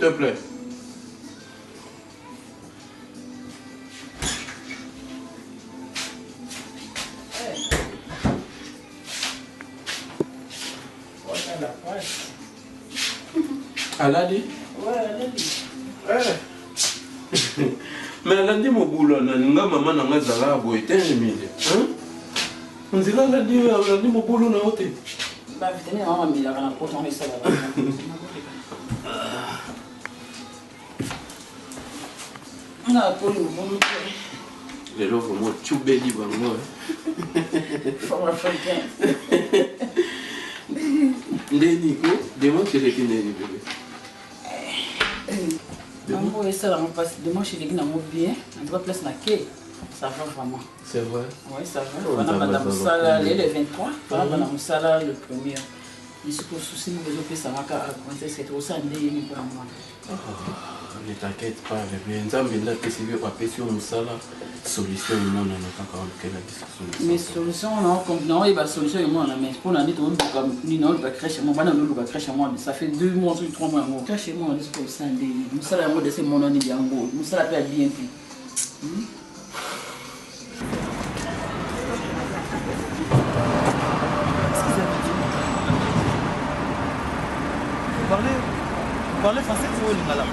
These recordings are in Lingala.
te plaît. Elle a dit? Ouais, elle a dit. Mais elle a dit mon boulot, nga maman n'a pas zala boité mille. On dirait elle a dit mon boulot n'a pas été. Bah venez maman mille la pour tomber ça là. On a pour nous mon les gens vraiment tchoubeli bango. Faut africain. Nico, demande chez les Guinéens bébé. Maman ça là on passe demain chez les Guinéens bien, on doit place la quai. Ça va vraiment. C'est vrai. Oui, ça va. On a madame Moussala le 23, on a madame Moussala le 1er. Je suis pour souci nous besoin faire ça va commencer c'est tout ça ndé ni pour moi. Ne t'inquiète pas bébé, nzambe nda pesi bien papier sur Moussala solution non non pas quand quelle discussion. Mais solution non comme non il va solution moi mais pour l'année tout comme ni non pas crèche moi bana no ba crèche moi ça fait 2 mois ou 3 mois moi crèche moi on dit pour ça ndé Moussala moi de c'est mon nom ni yango Moussala peut bien puis. Vous parlez français ou lingala?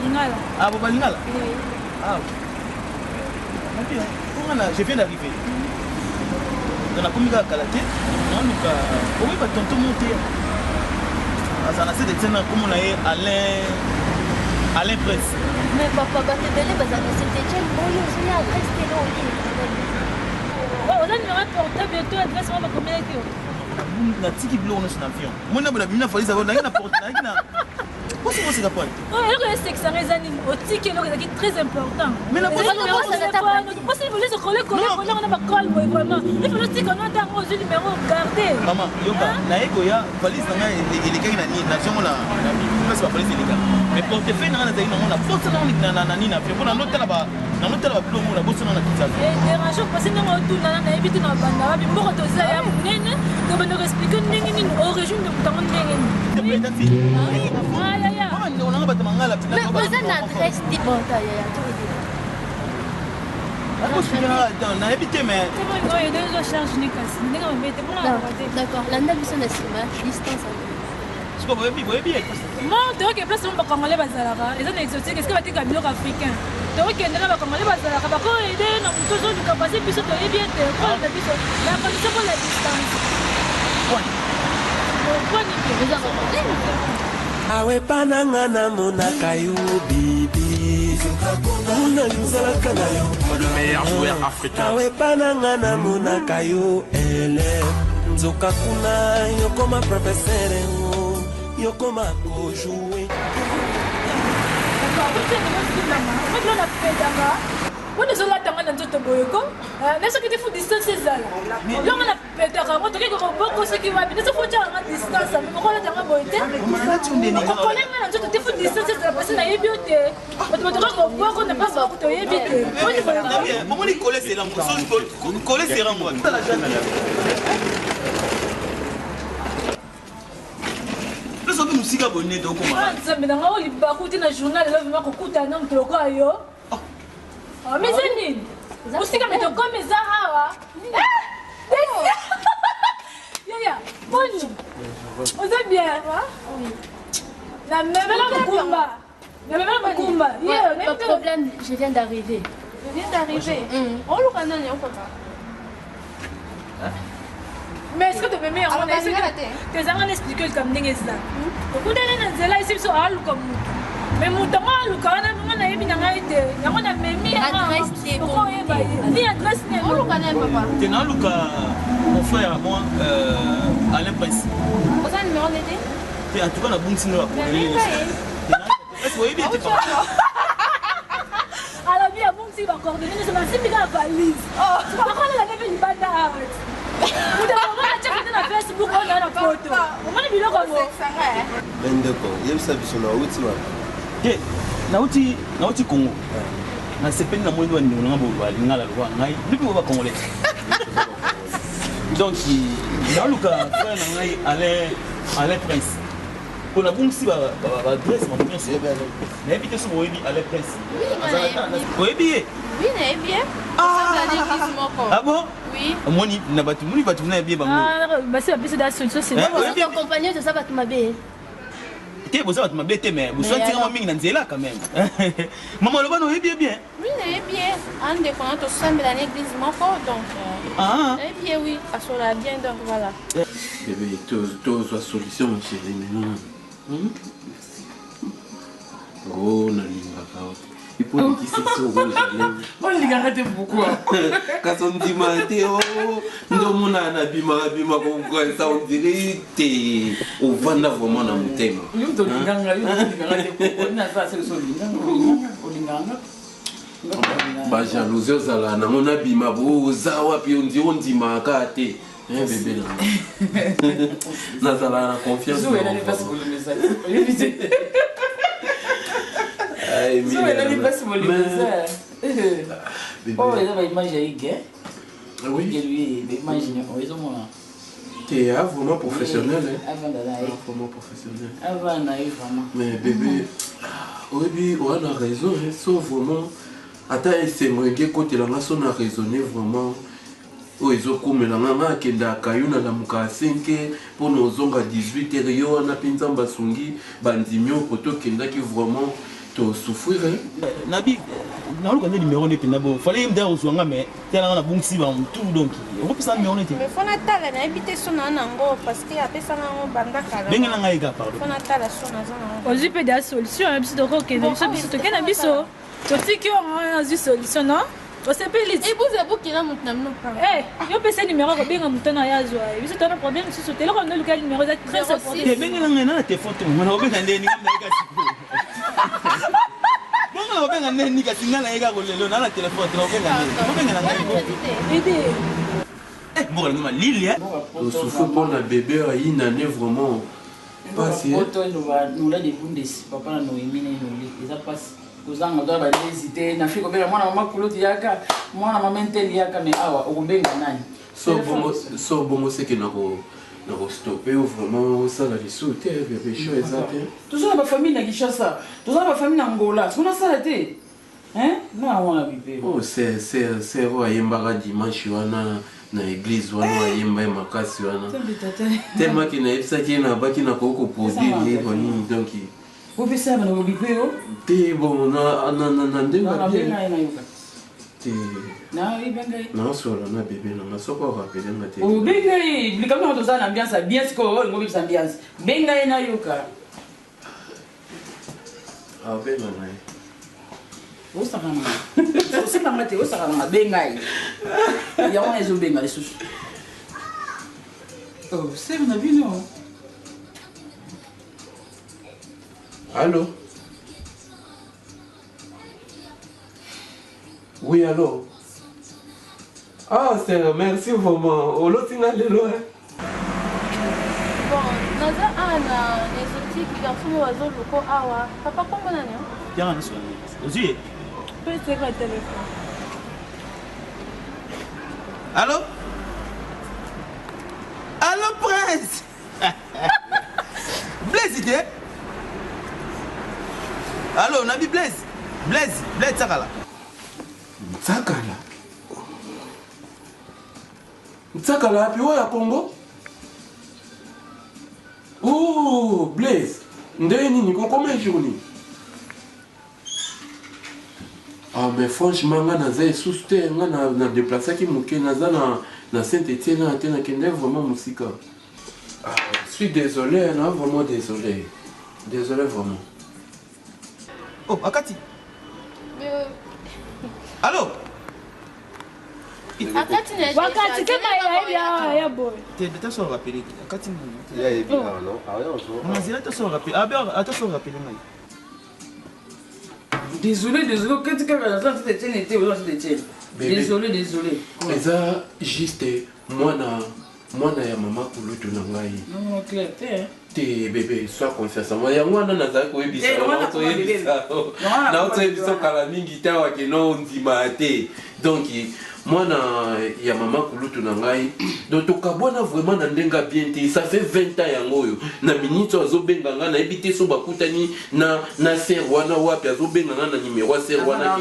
Lingala. Ah, vous parlez lingala? Oui. Ah, ok. Je viens d'arriver. Dans la commune de Kalaté, on va tonton monter. À Zanacé de Tena, comme on a eu Alain Presse. Mais papa, quand tu es allé, c'était quel bon lieu? C'est l'adresse qui est là. On a numéro portable bientôt, adresse, on va combien de temps? Na tiki blo on est sur l'avion. Moi na bina fali ça va na porte na. Pourquoi c'est ça pas? Oh, elle est ça résonne au ticket là qui est très important. Mais la numéro ça n'a pas. Parce qu'il voulait se coller on a pas colle vraiment. Il faut le ticket on a dans au numéro garder. Maman, yoka na egoya valise na il est na ni nation na parce que valise les gars. Mais portefeuille na na na porte na ni na pour na l'hôtel là-bas. Dans l'hôtel là-bas plus on a bossé dans la pizza. Et dérangeant parce que nous on a évité dans banda bi mboko to za ya munene to ba no expliquer ndenge au régime de mutango ndenge. On a pas de mangala. Mais vous avez une adresse de Bonta, on a habité, mais. D'accord, l'anda mission nationale, distance. Je peux vous bien. Moi, tu vois que place on va congolais bazalaka, les zones exotiques, est-ce que va être camion africain? Tu vois que ndana va congolais bazalaka, ba ko aider na toujours du capacité biso to bien te ko na biso. La condition pour la distance. Point ni vous avez awe pananga na monaka yo bibi muna nzalaka na yo Le meilleur joueur africain. awe pananga na monaka yo ele nzoka kuna yokoma professeur yokoma kojouer on est là dans un autre boyko n'est-ce que tu fous distance c'est ça là on a pété à moi tu sais que beaucoup ce qui va bien ça faut dire à distance mais on est dans un boyté on connaît même tu te fous distance c'est la personne a ébioté on te montre que beaucoup ne pas savoir que tu es ébioté Comment les coller c'est là coller c'est là moi le soir nous siga bonné donc comment ça mais dans le bakuti na journal là vraiment kokuta na mtoko ayo ah mais c'est nini usika mtoko mais ça hawa ya bonjour vous êtes bien oui la même là kumba la même là kumba pas de problème je viens d'arriver on le connaît on peut pas mais est-ce que tu peux me dire que ça m'a expliqué comme ndenge ça okuta na nzela ici so alu comme mais mutango alu kana mona yebi na ngaite yango na memi adresse de bon ni adresse ne on le connaît papa tenant Luca mon frère à moi Alain Presse vous avez numéro d'été et en tout cas la bonne signal est-ce que vous bien alors bien bon si va coordonner c'est ma simple valise c'est pas quoi la neve libanda vous devez checker na Facebook on a la photo on a biloko ngo bendeko yebisa biso na uti wa ke nauti Congo na sepeli na mwendo wa ndingo ngabo balingala lwa ngai depuis ba congolais donc dans le cas frère na ngai Alain Prince On a bon si adresse mon nom c'est mais habite sur Oebi à la presse. Oebi. Oui, n'est bien. Ah bon? Oui. Moi ni na batu na bien bango. Ah, bah c'est la piste de la solution, c'est bon. Vous êtes accompagné de ça, va te m'habiller. Vous savez, ma bête, mais vous sentez un ming dans là quand même. Maman, le bon, bien, bien. Oui, n'est bien. On déconne tout ça, mais l'église m'en faut donc. Ah. Eh bien, oui, à ce là bien, donc voilà. Bébé, tu as solution, chérie. Oh, Nalinga, il faut dire que c'est ça. Moi, je l'ai arrêté pourquoi? Quand on dit maté, oh, nous on a bima ça on dirait que on va vraiment dans mon thème. Yo to linganga, yo to linganga pourquoi na ça c'est le sol linganga. Ba jalousie zala na mona bima bo zawa puis on dit makate. Hein bébé là. Na zala na confiance. Zo elle n'est pas sur le message. Zo elle n'est pas sur le message. Oh, il y a une image aí que oui, lui des images ils ont moi. Tu es vraiment professionnel hein. Avant d'aller. Vraiment professionnel. Avant d'aller vraiment. Mais bébé, oui, on a raison, hein, sauf vraiment. Attends, c'est moi qui côté là, on a raisonné vraiment. Oh, ils ont comme là, on a kenda kayuna na muka 5 pour nos zonga 18 rio, on a pinzan basungi, bandimio, poto kenda qui vraiment te souffrir. Nabi, on a le numéro de Pinabo. Fallait me dire aux soins, mais tu as un bon si tout donc. On peut ça numéro. Mais faut n'attendre, on a habité son anango parce qu'il y a personne en bandaka. Bien nga nga pardon. Faut n'attendre son anango. On dit peut des solutions, un petit de roquet, des choses qui sont qu'un abisso. Tu sais qu'il y a une solution, non? On s'appelle les. Et vous qui n'a mon nom. Eh, il y a un numéro qui est en train de y jouer. Il y a un problème sur ce téléphone, le numéro est très important. Et bien nga nga te photo, on a bien ndé ni nga on va bien ni ka singa na ega golelo na la téléphone on va bien na Aider. Eh bon non Lilia On souffre pour la bébé à une année vraiment passé. Nous là des bundes papa nous éminer nous les a passé. Kuzanga doit hésiter na fiko bela mwana mama kuloti yaka mwana mama nteli yaka mais awa okumbenga nani So bon c'est que nous stopper ou vraiment ça la dissous bébé chaud exact. Tout ça ma famille na Kinshasa, tout ça ma famille na Angola, on a ça été. Hein? Non, on a bébé. Oh c'est roi yemba dimanche wana na église wana yemba makasi wana. Tellement qu'il n'a ça qui n'a pas qui n'a pas produire donc vous pouvez ça, vous bébé. T'es bon, non, bien. Non, sur la bébé, non, ça quoi rappeler ma tête. Oh, bengai, mais comment on a l'ambiance bien ce qu'on veut, une ambiance. Bengai na yoka. Ah, ben non. Où ça va? C'est pas maté, où ça va? Bengai. Il y a un bengai les sous. Oh, c'est on a vu non? Allô? Oui, allô? Ah, c'est merci vraiment. Oh, l'autre, il a le loin. Bon, nous avons les outils qui ont fait oiseau locaux. Papa, comment on a? Bien, aux yeux. Peut-être quoi téléphone. Allô? Allô, prince? Blaise, idée? Allô, Nabi Blaise? Blaise, Sakala. Sakala? Sakala, puis où est Congo? Oh, Blaise. Ndeni, combien de journées? Ah, mais franchement, je suis sous-terre, je suis déplacé qui na Saint-Étienne, je suis vraiment musique. Je suis désolé, vraiment désolé. Désolé vraiment. Oh, Akati. Allô? Akati n'est pas. Wakati kama ya boy. Tu as rappelé. Akati. Il y a des bilans, non? Ah oui, on se voit. On a dit là, tu as rappelé. Ah ben, attention, rappelé. Désolé, quand tu as Désolé. Et ça, juste moi, mwana ya mama kulutu na ngai Non, clair, t'es. te bébé sois confiance moi yango wana nazali koyebisa na otoyebisa kala mingi te awa keno ndima te donc mwana ya mama kulutu na ngai donc tokabwana vraiment na ndenga bien te ça fait 20 ans yango oyo na minute azobenga nga nayebi te so bakutani na ser wana wapi azobenga nga na numéro ya ser wana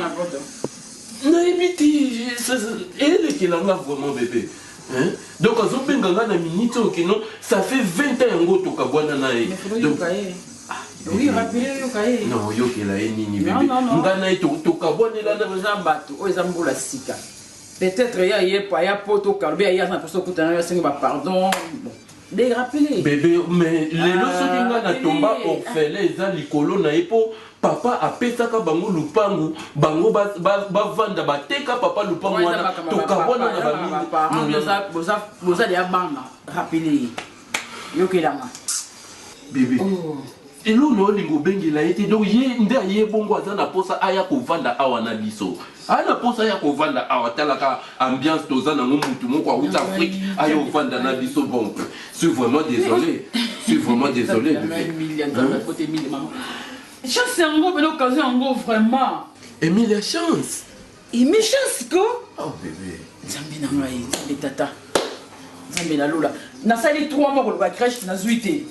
nayebi te elekelanga vraiment bébé. Donc, à Zobenganga na minute okino, ça fait 20 ans yango tokabwana na ye. Donc oui, rappelez yo kaye. Non, yo kela eni ni bébé. Non. Ngana ito tokabwana la na zambato, o ezambula sika. Peut-être ya poto kalbe ya na poso kutana ya senga pardon. Des rappelez. Bébé, mais les loso dinga na tomba orphelin eza likolo na epo papa apesaka bango lupangu bango bavanda bateka papa lupangu wana tokabwana na bamingi boza ya banga rappelez yo kelanga bébé elolo olingo obengela ye te donc ye nde aye bongo aza na posa aya kovanda awa na biso aya na posa aya kovanda awa talaka ambiance toza nango mutu moko awuta afrique aya ovanda na biso bon je suis vraiment désolé bébé chance yango pena occasion yango vraiment Emilia chance chance ko oh bébé nzambe na ngai nzambe tata nzambe na lola nasali 3 mois koloba crèche nazwi te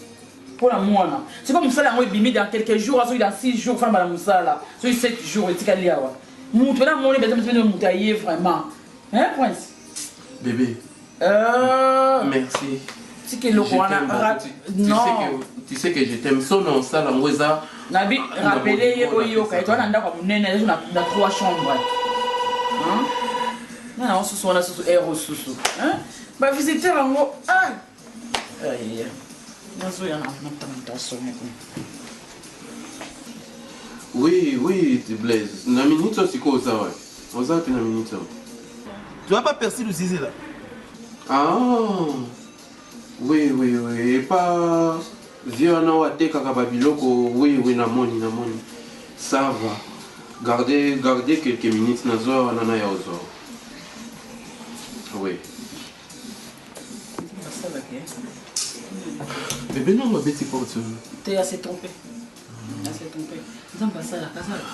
pour la mwana c'est pas mosala yango ebimi dans quelques jours azoki dans 6 jours fana bala mosala soki 7 jours etikali awa mutu pena moni bezamene mutu aye vraiment hein prince bébé merci tu sais que je t'aime son nom ça la ngoza nabi rappeler ye oyo ka etwana ndako munene na 3 chambres hein na on se sona susu ero susu hein ba visiteur ngo aïe nazo ya na tentation oui tu blesses na minute aussi koza ouais oza pe na minute tu as pas perçu le zizi là oui et pas vieux na wateka ka babiloko oui namoni ça va gardez quelques minutes nazo wana ya ozo oui bébé non mabeti porte t'es assez trompé nzamba sala kasala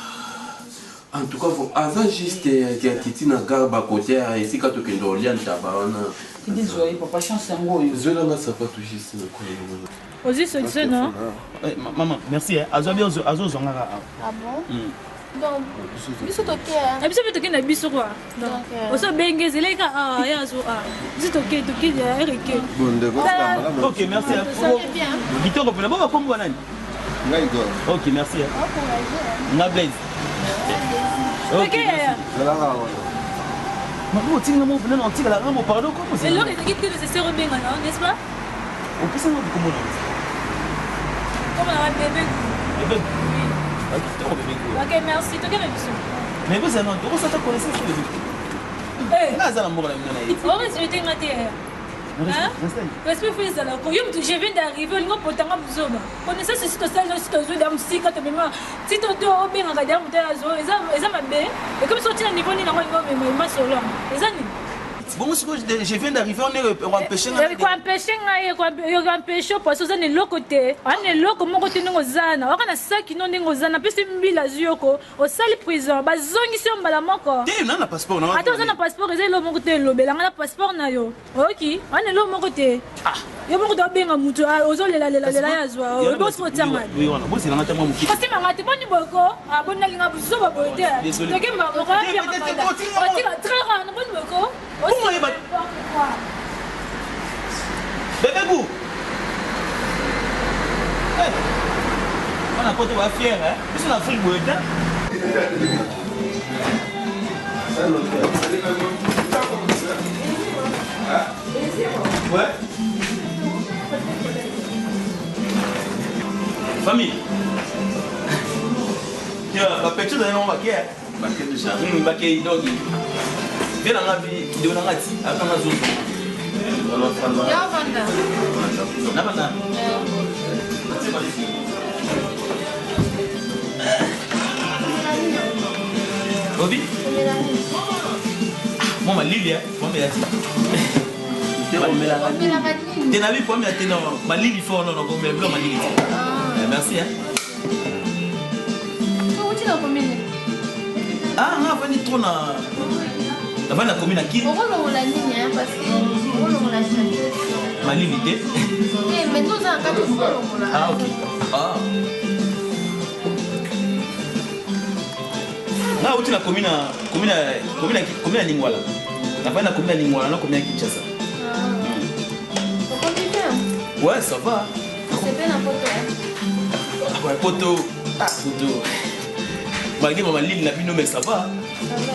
en tout cas faut aza juste qui a titi na garba côté ici quand tu kendo lian tabana désolé papa chance yango yo zola nga ça pas tout juste na quoi Ozzy solution non maman merci azo zongara Ah bon donc biso toke na biso toke na biso quoi donc oso bengezele ka ya zo biso toke ya reke ok merci Victor pena bon kombo nani Igor. Ok merci nga Blaise ok maman tinga mo pena on tinga la mo pardon comment c'est alors il est nécessaire benga non n'est-ce pas on peut savoir comment comme un bébé ok merci toke na biso mais vous non donc ça t'a connaissance sur le bébé là ça la mort la mina oh respecter ngate respect pour les alcool je viens d'arriver lingo potanga buzoba connaissance c'est tout ça c'est tout ça dans musika to même si to obenga ka dia mutela zo eza mabe et comme sortir niveau ni nango ngo ma solo eza ni bon je viens d'arriver on empêcher ko empêcher parce que ne lokote ane loko moko tingo zana wakana saki no ndingo zana pesi mbila ziyoko o sali prison bazongi si mbala moko te na passeport na ata na passeport eza lo moko te lobela na passeport na yo ok ane lo moko te yo moko to benga mutu ozolela ya zwa o boss motanga oui on boss na ngata mo muki kasi mangati boni boko abonna linga buzoba bote toke mbako ka pia mabanda o tira très rare boni boko bébé bou on a côté va fier hein c'est la frigo là ouais famille ya ba petit dans on va qui ba qui de ça ba qui donc bien dans la vie de on a dit à quand azou ya vanda na bana Bobby maman Lilia maman ya ti T'es n'avais pas mis à tenir ma ligne fort, non, non, mais blanc, ma ligne. Merci, hein. Ah, on a venu trop dans la commune à qui? On va la ligne, parce que on l'a changé. Ma ligne était. Mais nous, on a ah, ok. Ah. Là où tu la commune à Lingwala. La fin de la commune à Lingwala, la commune à Kinshasa. Ouais, ça va. C'est bien la photo. Ah ouais, photo. Ah, photo. Malgré ma ligne, la vie, mais ça va.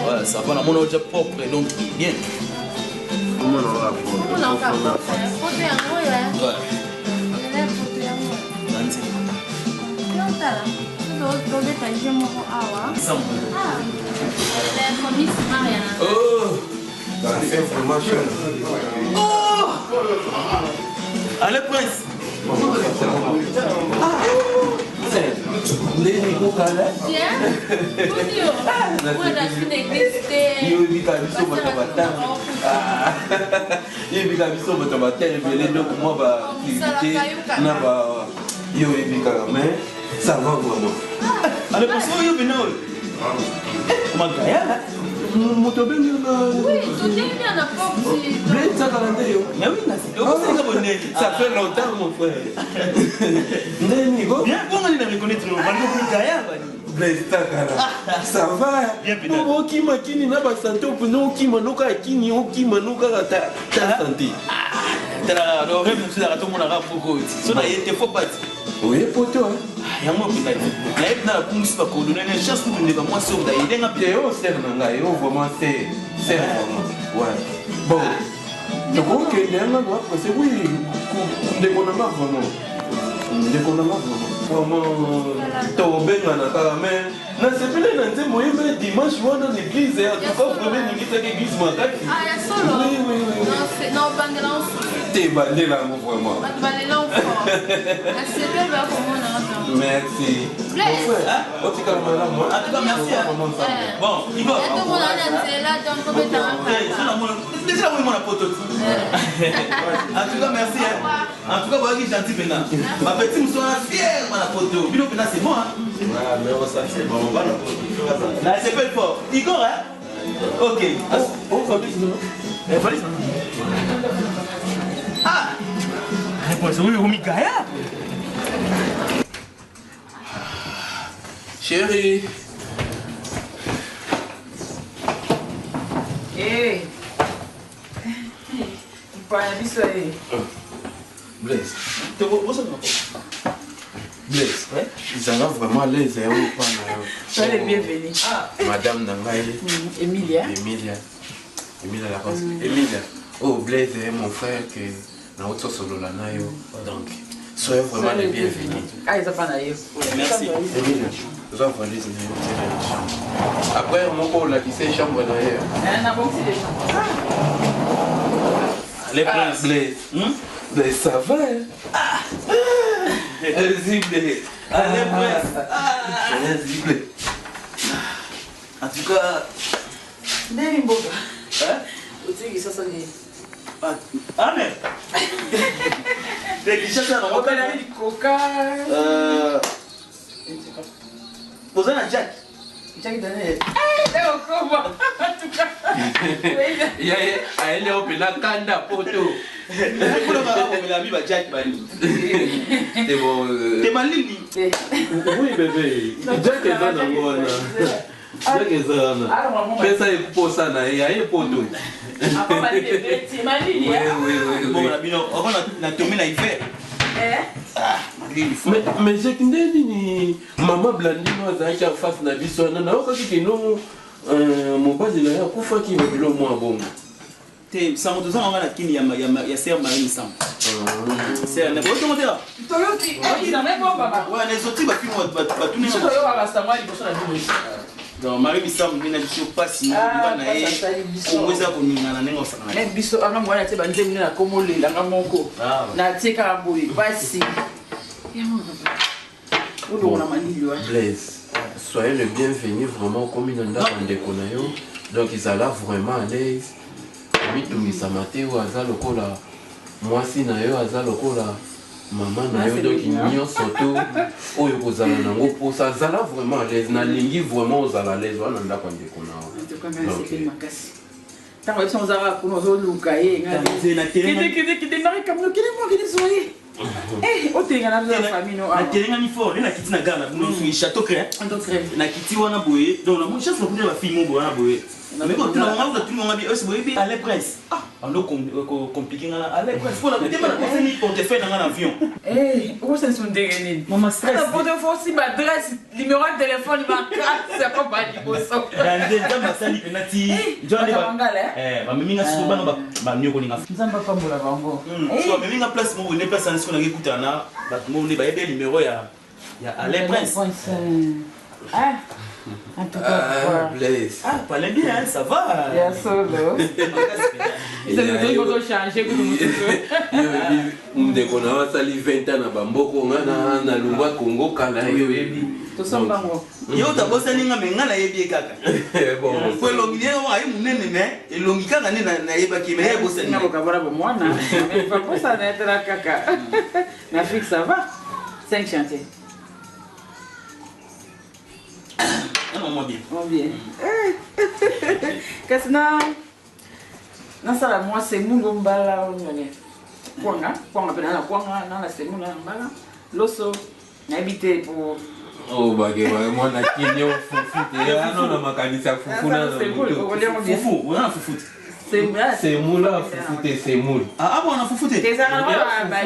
Ouais, ça va. Mon objet propre, donc bien. Comment on aura pour on a encore photo en haut, là. Ouais. On a photo en haut. Oh! C'est vraiment cher. Oh! Allez, Prince! Ça va vraiment. Allez, parce que vous venez. Comment moto ben oui, tout est bien à porte. Mais oui, ça fait longtemps mon frère. Bien, comment on a reconnaître ça va. Non, qui m'a kini na ba santé pour nous qui manuka kini o qui manuka ta santé. Tala le rêve de la tombe na rapoko. So na yete faut pas. Oui, poto. Ya mo peut-être. La yete na pungi pas ko donner une chance pour ne pas moi sur d'ailleurs nga Théo c'est nanga yo vraiment c'est vraiment. Ouais. Bon. Donc OK, derrière moi parce que oui, déconnement vraiment. Déconnement vraiment. Tobenga na kala mais na sepele na nze moyembe dimanche wana l'église ya tuko premier ningita l'église makati. Ah ya solo. Oui. Non, bandela T'es bandela vraiment. Bandela encore. C'est bien là pour moi. Merci. Mon frère, on t'y calme là moi. En tout cas merci. Bon, Igor. Et tout le monde est là donc on peut t'en déjà moi mon pote. En tout cas merci. En tout cas vous êtes gentil maintenant. Ma petite me sont fière ma photo. Bilo maintenant c'est bon hein. Ah, mais on s'en fait, bon, on va la Là c'est pas fort. Igor hein. OK. Oh, Fabrice non. Fabrice. Ah. Réponse oui, Rumi Kaya. Chérie. Eh. Pas biso eh. Blaise. Tu vois ça non? Blaise. Ouais. Ils en ont vraiment les zéros pas là. Sois les bienvenus. Ah. Madame Nangaï. Emilia. Emilia la Rose. Emilia. Oh Blaise est mon frère que na autre solo la nayo. Donc soyez vraiment les bienvenus. Ah, ils ont pas naïf. Merci. Emilia. Nous avons les chambre. Après mon père là qui c'est chambre d'ailleurs. On a bon petit des chambres. Les princes. Blaise. Blaise ça va hein? Vas-y Blaise. Allez prince. Vas-y Blaise. En tout cas, Nani mboga. hein? Utiki sasa ni. Ah mais. Dès que ça On va aller du coca. Vous avez un Jack. Jack Daniel. Leo koma. En tout cas. Ya aende opela kanda poto. Pour le moment, on l'a mis à Jack Bali. C'est bon. T'es malin. Oui bébé. Jack est dans le monde. Jack est dans le. Pesa iposa na ya poto. Apa mali bébé, tu mali Oui. Bon, on a tombé dans l'hiver. Mais j'ai dit maman Blandino azaki en face na biso na okaki kino mobali na ya kufa ki babilo mwa bongo. Te ça moto ça on va la kini ya ser Marie Sam. C'est un autre moteur. Toyoti, il n'a même pas papa. Ouais, les autres ba filmo ba tout Ils sont là à Samuel, ils sont là déjà. Non, Marie Sam ni na biso passe ni ba na ye. On vous a connu na nengo ça. Mais biso anga mwana te banze mwana komole la ngamoko. Na tika boy, basi. Blaise, soyez le bienvenu vraiment comme il en a en déconayo. Donc ils allaient vraiment à l'aise. Oui, tout mis à maté ou à ça le cola mwasi na yo aza lokola mama na yo donc nyonso to oyo kozala nango mposa azala vraiment à l'aise nalingi vraiment ozala à l'aise wana ndako ya ndeko na ntango yebiso ozalaka kuna ozoluka ye nakelengani fort nakiti na gare na buno chateau cré nakiti wana boye donc na chance nakuta bafille mo boye wana boye mais quand tu n'as pas tout le monde bien aussi boye à l'Express on a compliqué ngana à l'Express pour la dema na conseil portefeuille dans l'avion où ça sont dégainé maman stress la portefeuille si ma adresse numéro de téléphone ma carte c'est pas pas du bosso dans des gens basali penati Johnny ba miminga siko bana ba nyoko ninga nzamba pambola bango so miminga place mo ne place ansi ko na kutana ba mo ne ba yebe numéro ya à l'Express en tout cas, Blaise. Ah, parlez bien, ça va. Il y a solo. Ils ont dit qu'on doit changer. Nous déconnons, ça les 20 ans à Bamboko, on a l'Ouba Congo, Kala, tout ça, Bango. Yo, t'as bossé n'inga menga na yebi kaka. Bon, pour l'ongilé, on a eu mon nene, et l'ongika na yeba qui me bossé n'inga. Kabara pour moi, na. Mais pas pour ça d'être la kaka. L'Afrique, ça va. 5 chantiers. Non, bien. Bien. Qu'est-ce que nasala moi c'est mungu mbala ngane. Kwanga pena na kwanga na semuna mbala. Loso na habité pour oh bagé moi na kinyo fufu non na makanisa fufu na fufu on a fufu c'est moula fufu c'est moule ah bon on a fufu c'est ça là bah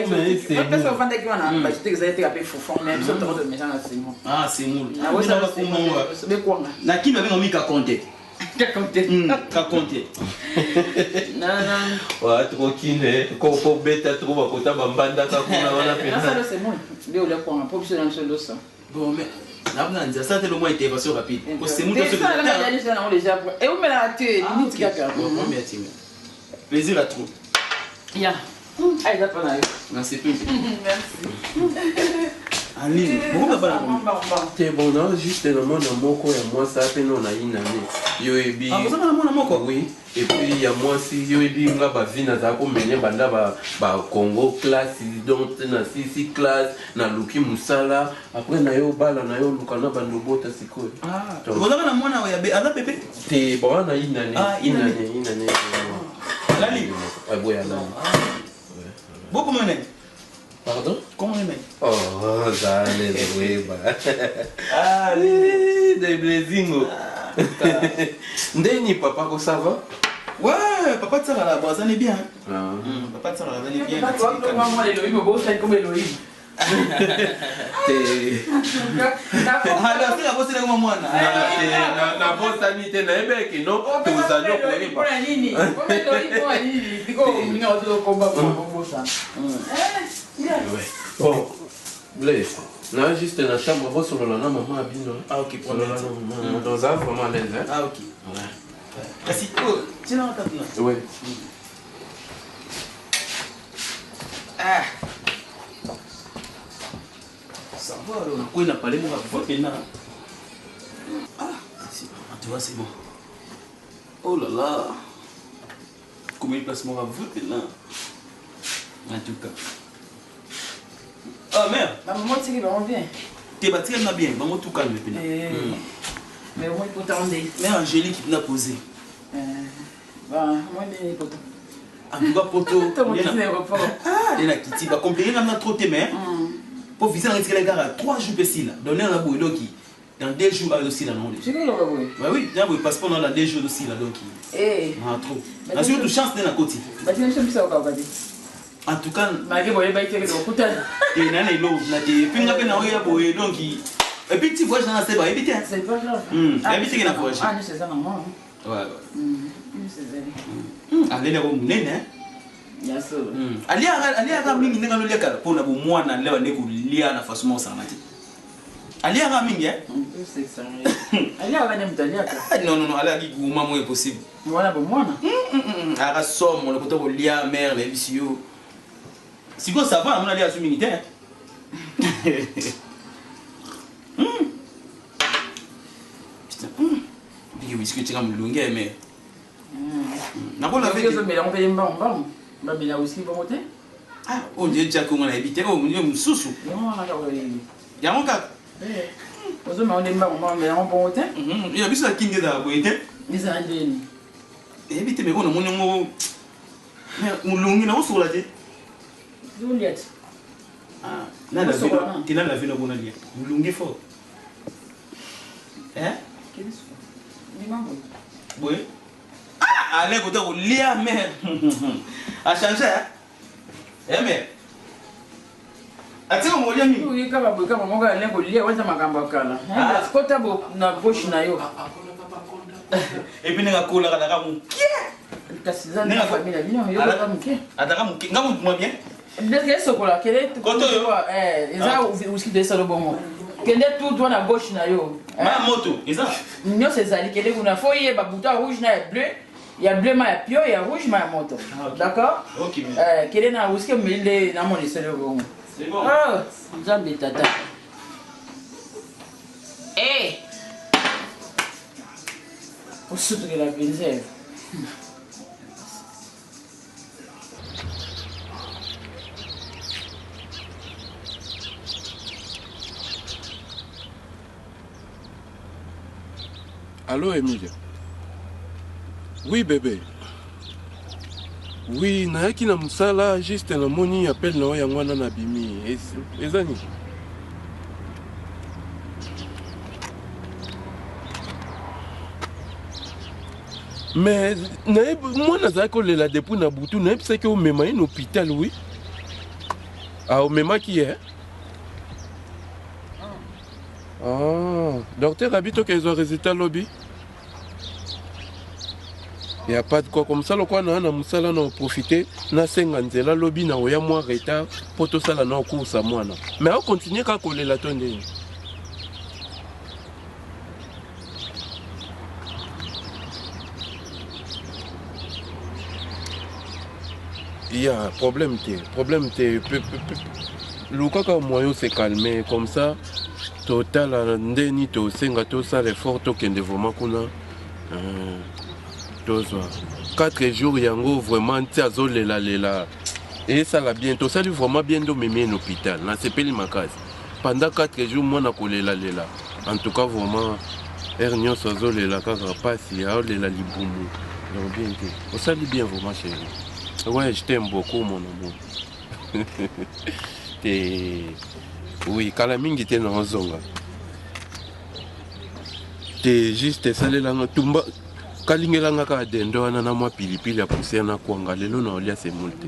c'est parce qu'on vend qui on a bah tu sais que ça a été fufu mais ça trop de méchant là c'est moule ah c'est moule ah ouais ça c'est moule c'est kwanga na kinyo avec ngomika compter Kakonte. Non. Ouais, trop kiné. Quand bête trop va côté bambanda ça kuna wana pena. Ça c'est moi. Bien le quoi, pas besoin d'un seul dos. Bon mais là on a ça c'est le moins intervention rapide. Parce que c'est moi qui ça là déjà on déjà. Et où me la tu limite kaka. Bien timé. Plaisir à trop. Ya. Allez, ça pas là. Merci plus. Merci. Aline, pourquoi pas c'est bon non juste le monde moko ya moi ça fait non na inane yo ebi ah vous avez le monde moko oui et puis il y a moi si yo ebi nga ba vina za ko menye banda ba Congo classe donc na sisi classe na luki musala après na yo bala na yo lukana bando bota siko ah vous avez le monde ya be ala bébé c'est bon na inane inane Lali ah boya là beaucoup mené. Pardon? Comment on est? Oh, ça les weba. Ah, des blessings. Ndeni papa ko ça va? Ouais, papa ça va là, ça est bien. Ah. Papa ça va là, bien. Moi Elohim beau c'est comme Elohim. Alors, c'est la bosse de moi na bossa ni te na ebeki no te uzanyo kweli pa. Kwa nini? Kwa Elohim kwa nini? Ndiko mninga watu komba kwa bossa. Bon, Blaise, là juste dans la chambre, vous sur le lana maman abino. Ah ok, pour le lana maman. Dans un vraiment à l'aise. Ah ok. Ouais. Merci. Oh, tiens la table là. Oui. Ah. Ça va alors, on a parlé moi maintenant. Ah, tu vois c'est bon. Oh là là. Combien de place moi va vous là? En tout cas. Ah merde! Maman, tu sais vraiment bien. Tu es battu bien, maman tout calme. Mais au moins, il faut t'attendre. Mais Angélique qui l'a posé. Bah, moi, il est poteau. En tout cas, poteau. Ah, il a quitté. Va compliquer comme trop tes mains. Pour viser la gare à 3 jours ici. Donner un aboué qui. Dans 2 jours aussi là non. Tu veux l'aboué? Bah oui, il y a un passeport dans 2 jours aussi là donc. Eh. Ah trop. La suite de chance dans la côté. Bah tu n'as jamais ça au Kabadi. En tout cas, malgré moi, il était au côté. Et nana est l'eau, na te pinga pe na oya boye donc et puis tu vois j'en sais pas éviter. C'est pas grave. Éviter qu'il na voyage. Ah, c'est ça maman. Ouais. C'est ça. Allez là au nene. Bien sûr. Ali aga mingi ndanga lo liaka pour na bo mwana lewa ne ko lia na façon ça mati. Ali aga mingi c'est ça. Ali aga ne mtaliaka. Non ali aki guma mo est possible. Mwana bo mwana. Aga somme le poto lia mère les bisio. Si quoi ça va, on a dit à ce militaire. Putain. Puis whisky tu as me longuer mais. Na ko la fait que mais on paye bon. Bah mais là aussi bon côté. Ah, on dit déjà qu'on a habité, on dit sous-sous. Il y a mon cas. Vous avez un bon temps. Il y a ça qui est là, vous voyez. Les Indiens. Et habité, mais on a mon nom. Mon long, il a aussi la tête. Juliette. Ah, là, tu l'as la vie, on a dit. Mon long est fort. Hein? Oui. Ah, allez, vous avez lié, mère. A changé, hein? Eh, mère. Ati mo liami. Oui, kama boka mama ga lengo lia waza makamba kala. Skota bo na boshi na yo. Et puis nga kola kala mu. Kasiza na famille bino yo ba muke. Ataka muke. Nga mu bien. Ndeke sokola kele koto yo. Eza uski de salo bomo. Kende tout doit na gauche na yo. Ma moto, eza. Nyo sezali kele kuna foye ba bouton rouge na bleu. Il y a bleu, ma pio, il y a rouge, ma moto. D'accord? Ok. Quel est na uski mille na mon essai bon. C'est bon. Ah, Zambi tata. Eh! Au sud de la benzène. Allô, Emilia? Oui, bébé. Oui, nayaki na musala juste na moni appel na yango wana na bimi. Ezani. Mais moi nazali kolela depuis na butu na yebisa ke omema ye na hôpital, oui. Ah, omemaki ye? Ah, docteur habite ke ezwa résultat lobi? Il n'y a pas de quoi comme ça, le quoi na musala na profiter na senga nzela lobi na oya moi retard pour tout ça là na course à moi. Mais on continue quand coller la tonne. Il y a problème t'es le cas quand moyen s'est calmé comme ça total ndeni to senga to ça l'effort to kende vraiment kuna 4 jours yango vraiment tiazo lela et ça l'a bientôt ça lui vraiment bien de mémé l'hôpital na sepeli makasi pendant 4 jours moi na kolela en tout cas vraiment hernion sozo lela kaka pasi ya lela libumu donc bien que ça lui bien vraiment chérie. Ouais, je t'aime beaucoup mon amour. Oui, kalamingi te na zonga. T'es juste salela na tumba kalingelanga ka dendo wana na mwa pilipili ya poussière na kwanga lelo na olia c'est multe.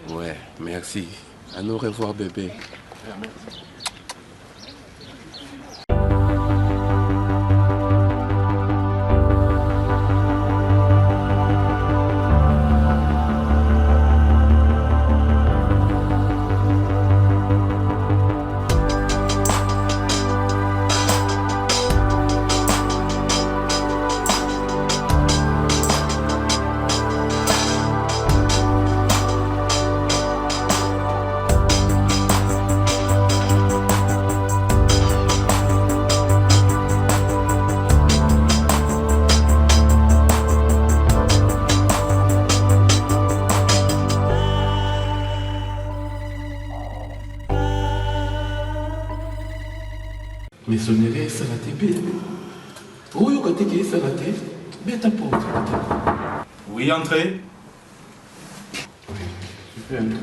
Ouais, merci. À nous revoir bébé. Mais sonnerie ça la télé. Oui, côté qui ça la télé. Mais ta porte. Oui, entrez. Oui, je peux entrer.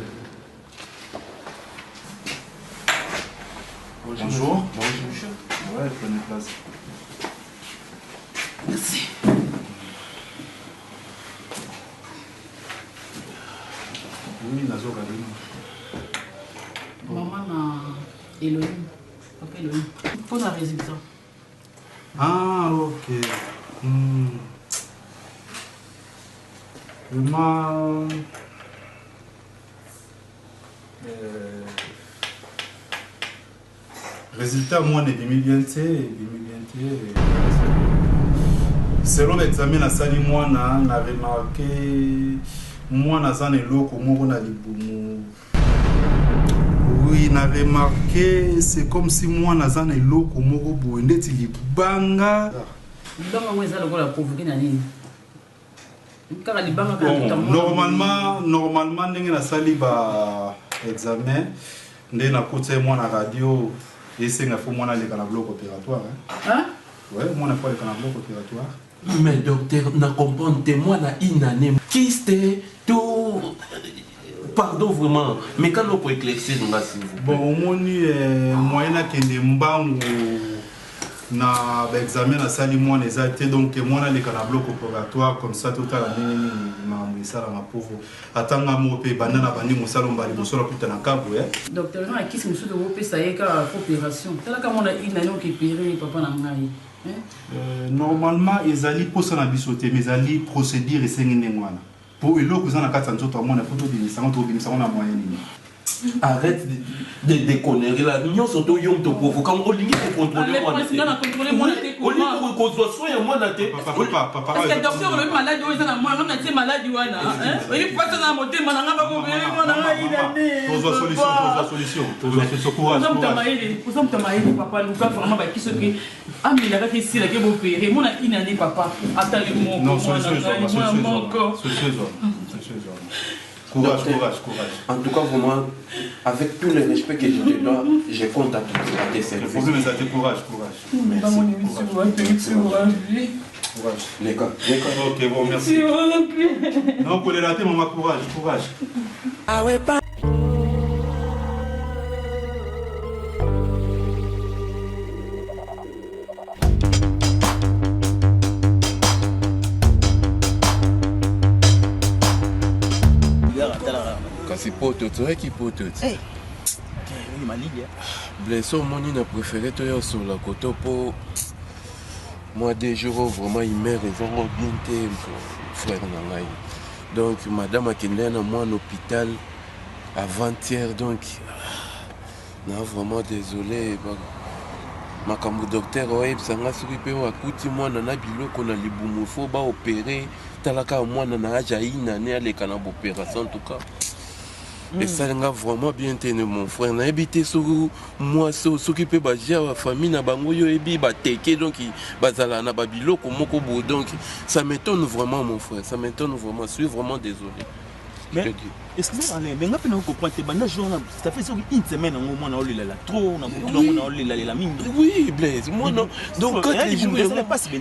Bonjour. Bonjour, monsieur. Ouais, prenez place. Merci. Oui, Nazo Galino. Maman na Elohim. Papa Elohim. Pour la résultat. Ah, ok. Vraiment. Résultat, moi, je suis bien. Selon l'examen, moi, j'ai remarqué moi, je suis oui, j'ai remarqué, c'est comme si moi, je suis banga. Donc, moi, je suis provoqué. Normalement, ndenge na sali ba examen, ndenge na kote moi na radio, esenga fo moi na leka na bloc opératoire. Hein? Ouais, moi na pas leka na bloc opératoire. Mais docteur, na comprendre témoin na une année. Kiste tout. Pardon vraiment, mais quand on peut éclaircir nous là s'il vous plaît. Bon, au moni moyen na kende mbangu na ba examen na sali moi les actes donc moi na leka na bloc opératoire comme ça total nini ma sala ma pauvre. Atanga mo pe banana bandi mo sala mbali mo sala puta na kabo Docteur, on a qui se monsieur de pe ça y ka opération. Tala comme on a une année qui péri papa na ngai. Normalement ils allaient pour ça na bisoté mais allaient procédure et sengene ngwana. Pour elo kuzana kata nzoto amona photo de sango to bimisa na moyen nini. Arrête de déconner là. Nous sommes yom to provoquer. On limite de contrôler moi. On limite qu'on soit soin moi na tête. Papa. Parce que docteur le malade on est na moi on a été malade wana. Il faut pas na moté malanga ba ko bele moi na ina. Solution courage. Vous sommes tamaïli papa nous ka vraiment ba qui se qui amila ka ici là que vous opérer moi na ina ni papa attendez mon non solution. Courage. En tout cas, vraiment, avec tout le respect que je te dois, je compte à tes services. Le problème est ça, courage. Merci. Courage. Les gars. Ok, bon, merci. Non, pour les rater, maman, courage. Ah ouais, pas. Kasi poto, tu vois qui poto. Blessé au monde, il a préféré te dire sur la côte pour moi des jours vraiment il m'a raison bien tempo frère Nangaï. Donc madame a quitté moi en hôpital avant-hier donc non vraiment désolé ma comme docteur ouais ça m'a souri wa kuti moi na biloko na libumu faut ba opérer talaka moi na aja ina ne ale kana opération en tout cas. Et ça l'a vraiment bien tenu mon frère. Na habité sur moi s'occuper ba gérer la famille na bango yo ebi ba teke donc bazala na babilo komoko bo donc ça m'étonne vraiment mon frère. Ça m'étonne vraiment. Je suis vraiment désolé. Mais excuse-moi Alain, mais ngapena comprendre te banda jour ça fait une semaine au moins na olila la trop na beaucoup na olila la mine. Oui, Blaise, moi non. Donc quand les jours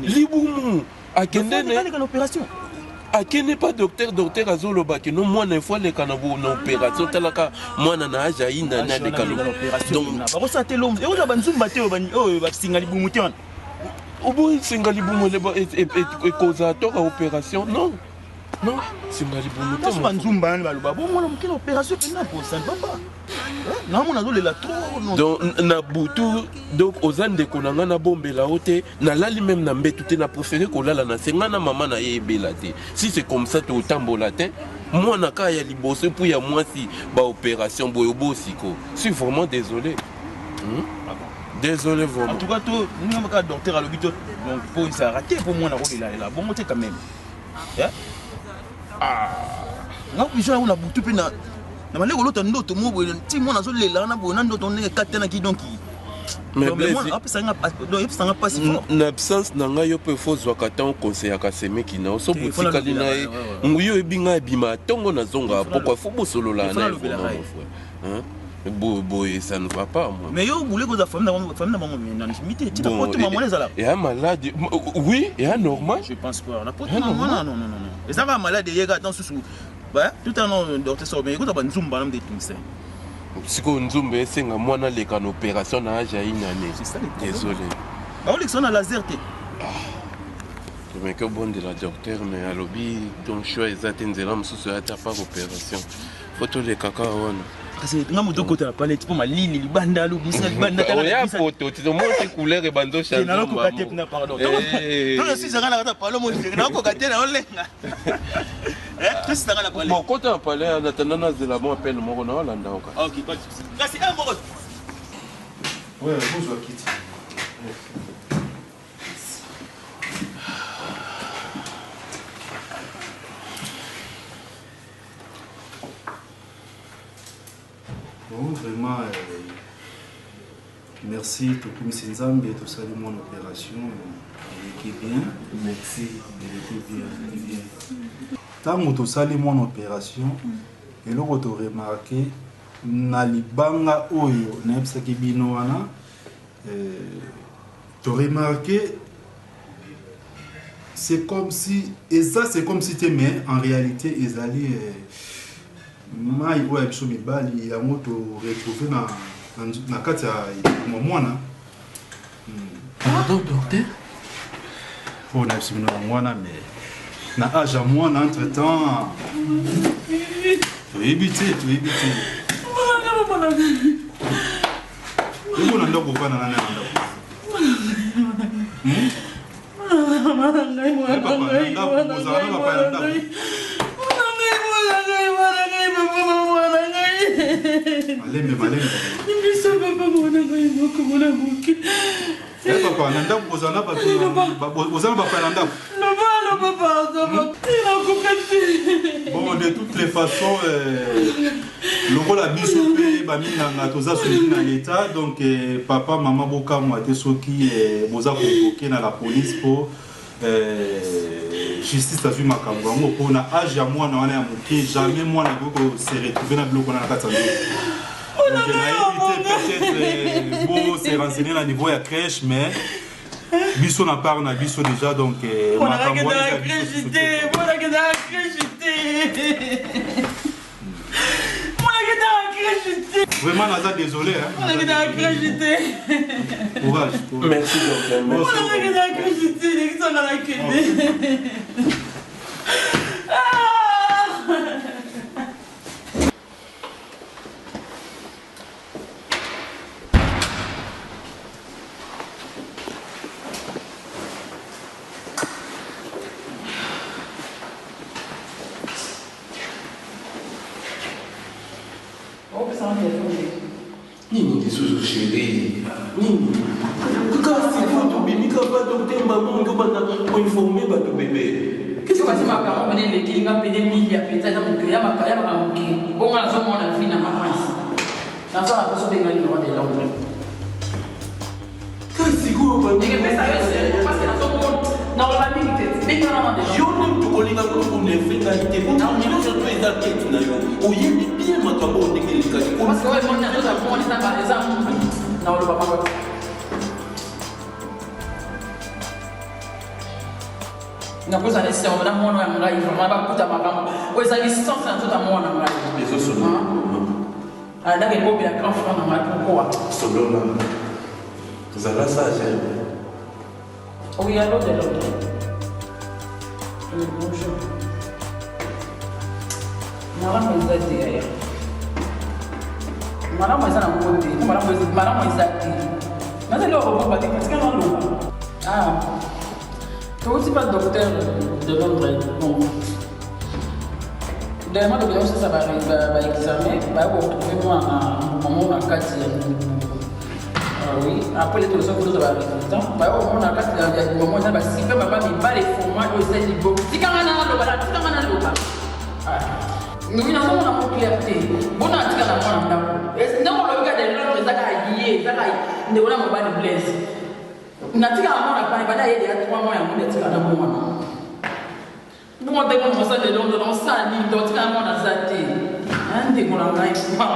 libumu akende na opération. Qui n'est pas docteur Azoloba qui non moi une fois les canabo na opération talaka moi na aja ina na de canabo donc ba ça te l'homme et on a banzumba te oh ba singali bumu te on obo singali bumu et causateur à opération non singali bumu te on banzumba ba lo ba bon moi na opération na pour ça papa na mon azo la trop non donc na butu donc ozan de konanga na bombe la haute na lali même na mbetu te na préféré ko lala na senga na maman na yebela te si c'est comme ça to tambola te moi na ka ya liboso pour ya moi si ba opération boyobo siko je suis vraiment désolé désolé vraiment en tout cas tout nous ka docteur à l'hôpital donc faut ça raté pour moi na ko la bon moté quand même na biso on a butu pe na maleko l'autre ndoto mo bo ti mo na zo lela na bo na ndoto ne katena ki donc mais moi ça nga pas si fort na absence na nga yo pe faut zwa kata on conseil ka seme ki na so botika lina nguyo ebinga ebima tongo na zonga pourquoi faut bosolo la na hein bo ça ne va pas moi mais yo boulé ko za famille na bango na limité ti ta porte maman les ala et un malade oui et un normal je pense pas na porte maman non et ça va malade yega attends sous bah tout un nom docteur so mais écoute ba nzumba na mde tout ça siko nzumba esenga mwana leka na opération na aja inane désolé ba olexon na laser te mais que bon de la docteur mais à lobby ton choix exact nzela msusu ata pas opération photo le kaka wana kasi nga moto kota na palette pour malili libanda lo bisa libanda tala ya photo tu montre couleur et bando changer na ko kate na pardon donc si ça na kata palo mo na ko kate na olenga tout ça na palette bon kota na palette na tanana zela bon appel mo na olanda oka OK pas de souci kasi un mot ouais bonjour Kitty vraiment merci, tout comme Sinzambe, tout ça, mon opération, il était bien. Merci, il était bien. Tant que tout ça, mon opération, et là, tu as remarqué, na libanga oyo, na epsaki bino wana, tu as remarqué, c'est comme si, et ça c'est comme si tu mais en réalité, ils allaient, mai oyo biso mibali yango to retrouver na kati ya mwana. Pardon, docteur? Pour na biso na mwana mais na âge à mwana entre temps to éviter. Vous n'en avez pas dans bon, de toutes les façons, le rôle a bisopé, dans l'état, donc papa, maman, boka, moi, qui boza convoqué dans la police pour justice à ma cambo pour na âge à moi na jamais moi na go se retrouver dans bloc na katanga. Donc il a évité peut-être beau se renseigner à niveau ya crèche mais biso na part na biso déjà donc ma cambo vraiment Naza désolé hein. Courage. Merci docteur. Nini Kisuzu chérie? Nini? Quand c'est votre bébé, quand pas docteur maman, on va informer votre bébé. Qu'est-ce que tu m'as parlé de l'équipe qui a payé 1000 à péter dans mon cœur, ma carrière à mon cœur. On a besoin de la vie dans ma France. Dans ça, la personne est dans le monde. Quand c'est quoi? Il est sérieux, parce que dans son monde, dans la milité, dès qu'on a des gens. On est d'accord pour les finalités. Vous n'avez pas besoin d'enquête. Vous y êtes bien, ma cabote de l'éducation. Parce que ouais, on a d'autres points, on est par exemple. Non, le papa. Na koza ne sema na mwana ya mrai vraiment ba kuta makamo weza distance na tota mwana mrai les autres sont ah là que bobi la grand frère na mrai pourquoi solo là vous avez sage oui alors de l'autre bonjour mara mo zati ya mara mo zana mo bobi mara mo zati na lelo ko ba parce que non lo ah. Tu aussi pas docteur de Londres. Bon. Dernièrement, le ça va examiner, va retrouver moi à mon enquête. Oui, après les solutions que vous avez résultat, mon enquête, il y a des moments où si je ne pas les formats au sein du beau. Si quand on a le bala, si quand on a le bala. Nous n'avons pas de clarté. Bon, on a dit qu'on a un non, le gars de Londres, ça a lié, ça a ne on a pas de blesse. Natika amona pa ibada yeye ya 3 mois ya muda tika na mwana. Ndio ndio kwa sababu ndio ndio sana ndio tika amona zati. Ande kuna ngai kwa.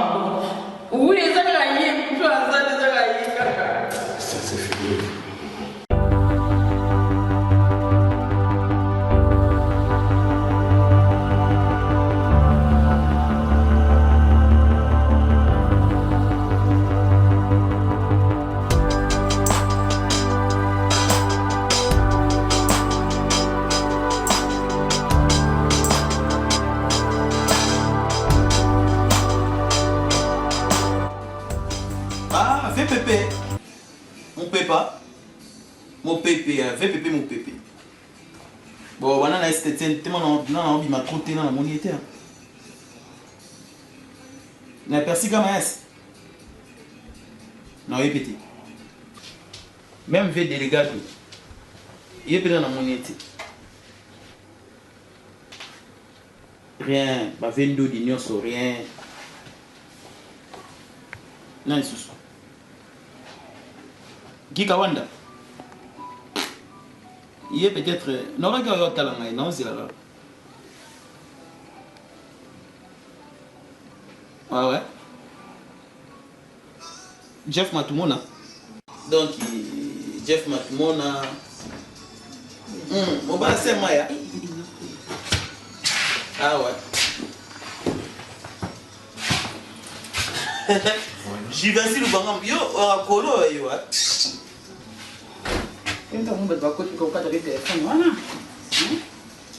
Uwe zaka yeye mtu azati zaka yeye kaka. Ça c'est fini. VPP mon pépé. Bon, voilà, là, c'était tellement non, il m'a trotté dans la monnaie. Il a perçu comme un S. Non, il est pété. Même V délégat, il est pété dans la monnaie. Rien, bah, 22 d'union sur rien. Non, il sous. Qui Kawanda? Il est peut-être. Non, là, non, c'est là. Ah ouais. Jeff Matumona. Donc, Jeff Matumona. On va c'est Maya. Ah ouais. J'y vais si le bangam. Yo, on a colo, yo.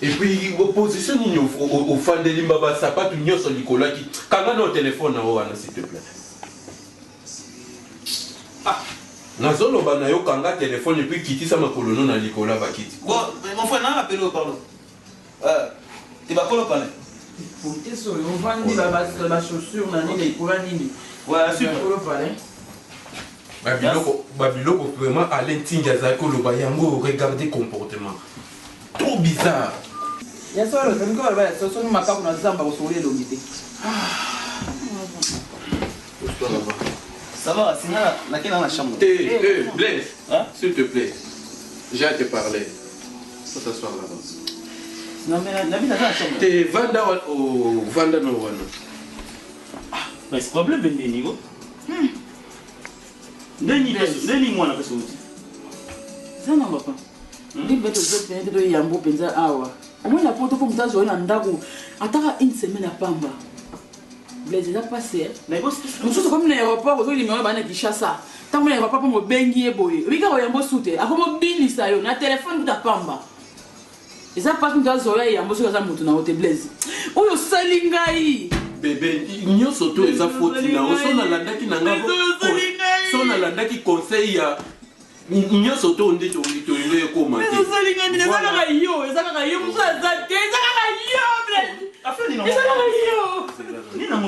Et puis, opposition au fan de Limbaba, ça pas tout n'y a sur Nicolas qui. Quand on a au téléphone, s'il te plaît. Ah, Nazolo Banayo, quand on a téléphone, et puis quitter ça, ma colono, na Nicolas va quitter. Bon, mon frère, n'a appelé au pardon. Tu vas pas le parler. Pour tes soeurs, on va dire la chaussure, on a dit les courants, voilà, super. Babiloko, vraiment, Alain Tindiazako, le Bayango, regardez comportement. Trop bizarre. Il y a ça, le temps qu'on va faire, c'est un macaque dans Zamba au soleil de l'unité. Ça va, sinon, laquelle dans la chambre? Blaise, s'il te plaît, j'ai à te parler. Faut s'asseoir là-bas. Non, mais la vie dans la chambre. T'es Vanda ou Vanda no Wana? Mais c'est problème de niveau. Neni moi na personne. Ça non va pas. Ndi beto zote ndio yambo penza awa. Omwe na poto ko mtazo ina ndako ataka une semaine à Pamba. Blaise là passé. Mais bon, Mususu comme na aéroport ozo limewa bana Kishasa. Tango na aéroport mo bengi eboye. Bika ko yambo sute. Akomo bilisa yo na téléphone kuta Pamba. Eza pas mtazo ya yambo so za mutu na hotel Blaise. Oyo salingai. Bébé, nous sommes tous les affaires. On a landaki nanga. On a landaki conseil ya. Nous sommes tous les gens comment. Mais nous salinga ni za ka yo, za ka yo musa za te, za ka yo Blaise. affaire ni na. Za ka yo. Ni na mo.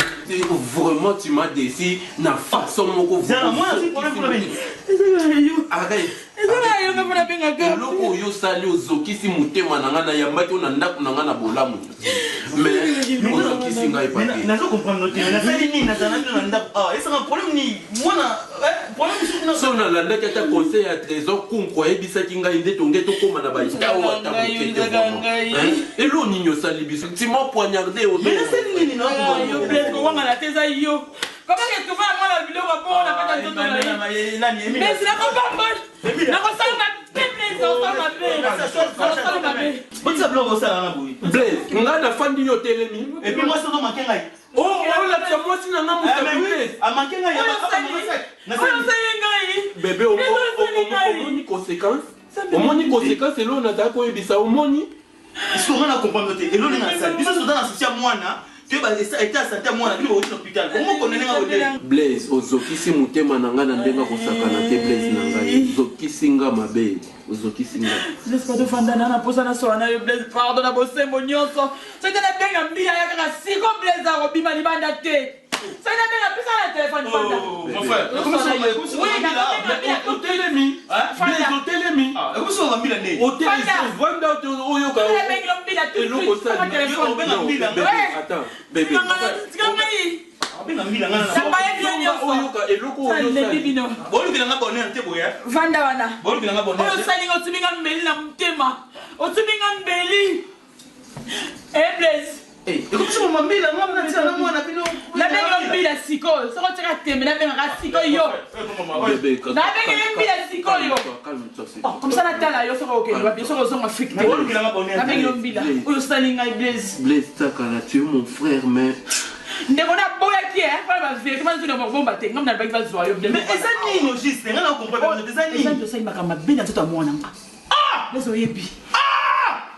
Vraiment tu m'as déçu na façon moko. Zara moi c'est problème pour la vie. Za ka yo. Arrête. Za ka yo ngapona benga ka. Loko yo sali ozokisi mutema nanga na yambaki ona ndaku nanga na bolamu. Mais ozokisi ngai pa. Na zo comprendre noté. Na sali ni na tana na ndaku. Ah, et c'est un problème ni moi na problème sur na. So na landa ki ta conseil à trésor kunko ebisaki ngai nde tonge to koma na ba itawa ta mutete. Et lo ninyo sali biso. Tu m'as poignardé au dos. Mais na sali ni na Yo Blaise ko wanga la teza yo. Comment que tu vas moi la vidéo va bon na kata toto na ye. Mais c'est la combat. Na ko sala ma Blaise on sala ma Blaise. Bon ça bloque ça na boui. Blaise, nga na fandi yo telemi. Et puis moi ça doit manquer ngai. Oh, la tia moi si na nga Blaise. A manquer ngai Na sala ngai. Bébé au moni conséquence. Au moni conséquence elo na dako ebisa au moni. Est-ce qu'on a comprendre noté? Et l'on est dans ça. Biso so dans la social moi tu vas été à santé moi na au hôpital. Comment connaît nga hôtel? Blaise ozokisi mutema nanga na ndenga kosakana te Blaise na ngai. Ozokisi nga mabe. Ozokisi nga. Laisse pas de fandana na posa na so na yo Blaise pardon na bosembo nyonso. C'était la benga mbila ya kaka siko Blaise a robima libanda te. Ça n'a pas pisa la téléphone fanda. Mon frère, comment ça va? Oui, na Hôtel emi. Blaise hôtel emi. Ah, comment ça va mbila né? Hôtel Vanda oyo ka. la benga mbila tout. Eloko sa téléphone benga mbila. Attends, bébé. Benga mbila ngana. Ça va bien nyonso. Oyo ka eloko oyo Le sa. bibino. Bolu bila nga bonheur te boya. Vanda wana. Bolu bila nga bonheur. Oyo salinga otuminga mbeli na mutema. Otuminga mbeli. Eh Blaise. Eh, comment ça va mbila nga na tia na mwana bino? La benga mbila siko. Soko teka tembe na benga siko yo. Bébé. Na benga mbila siko yo. Calme-toi, s'il Oh, comme ça la tala yo soko okende wa biso ko zonga Afrique. Bolu bila nga bonheur. La benga mbila. Oyo salinga Blaise. Blaise Takala, tu es mon frère, mais. Ndeko na boya ki pas ba vérité man tuna bomba te ngam na ba va zoyo Blaise. Mais eza nini juste? Nga na comprendre pas eza nini? Eza to sai makamba bina to mwana nga. Ah! Blaise oyebi. Ah!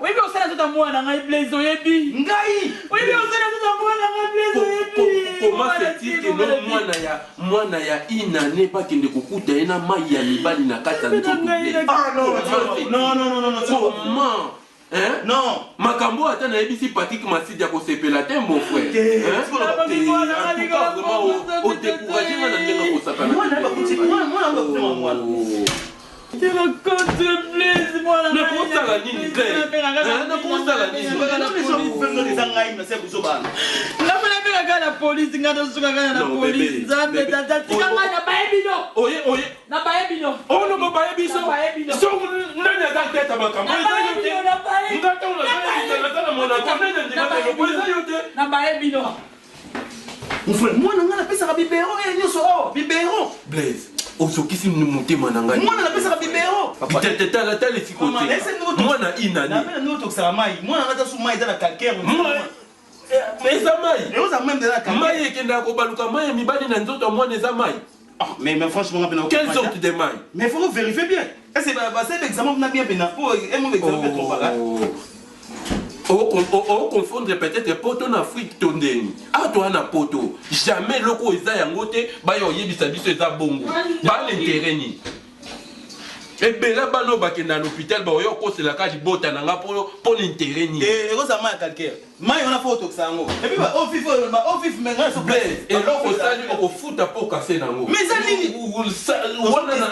Oyebi osala to mwana nga Blaise oyebi. Ngai. Oyebi osala to mwana nga Blaise oyebi. Comment fait-il que non mwana ya inane bakende kokuta ye na mai ya mibali na kati ya nzoto Blaise? Ah non. Comment? Hein? Non. Makambo ata na yebisi Patrick Masidi ya kosepela te mon frère. O découragé nga na ndenga kosakana. Tu me comptes Blaise moi la. Ne kosala nini Blaise? Ne kosala nini? Les gens vous font des engagements, c'est vous ça. La mena kaka na police ngana suka kaka na police zambe tata tika ngana baebino oye na baebino ono mo baebiso so nani ataketa makambo yote ngata unazana na mwana kwa nani ndimana polisa yote na baebino mon frère mwana ngana pesa ka bibero nyoso oh bibero Blaise osokisi motema na ngai mwana na pesa ka bibero tala sikote mwana inani na pena noto kusala mai mwana ngata su mai dana calcaire eza mai eoza même dana calcaire mai ekenda kobaluka mai mibali na nzoto mwana eza mai mais franchement ngapena quelle sorte de mai mais il faut vérifier bien est-ce que c'est l'examen on a bien pena pour un mauvais examen peut trop là on confondre peut-être poto na Afrique tondeni toi na poto jamais loko eza yango te bayo yebisa biso eza bongo ba l'intérêt ni ebela bano bakenda à l'hôpital ba yo kosela ka libota nanga po l'intérêt ni ekoza mai calcaire mai on a photo que ça ngo et puis au vif mais grâce au blé et loko sali au futa po kasser nango mais ça nini wana na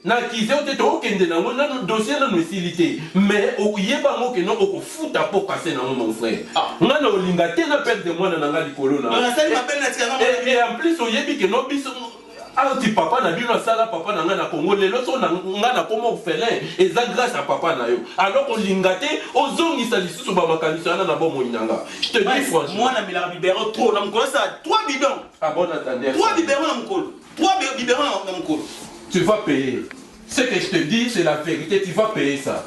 na kize to kende nango na dossier na nosilité mais o yeba ngo ke no ko futa po kasser nango mon frère ngana olinga te na perdre mwana nanga likolo na et en plus o yebi ke no biso ti papa na bino sala papa na nga na Congo lelo so na nga na komo orphelin eza grâce à papa na yo alors on lingate ozongisa lisusu ba makanisa na bomo nyanga je te dis franchement moi na mila bibero trop na mkolo ça 3 bidons ah bon attendez 3 bibero na mkolo 3 bibero na mkolo tu vas payer ce que je te dis c'est la vérité tu vas payer ça.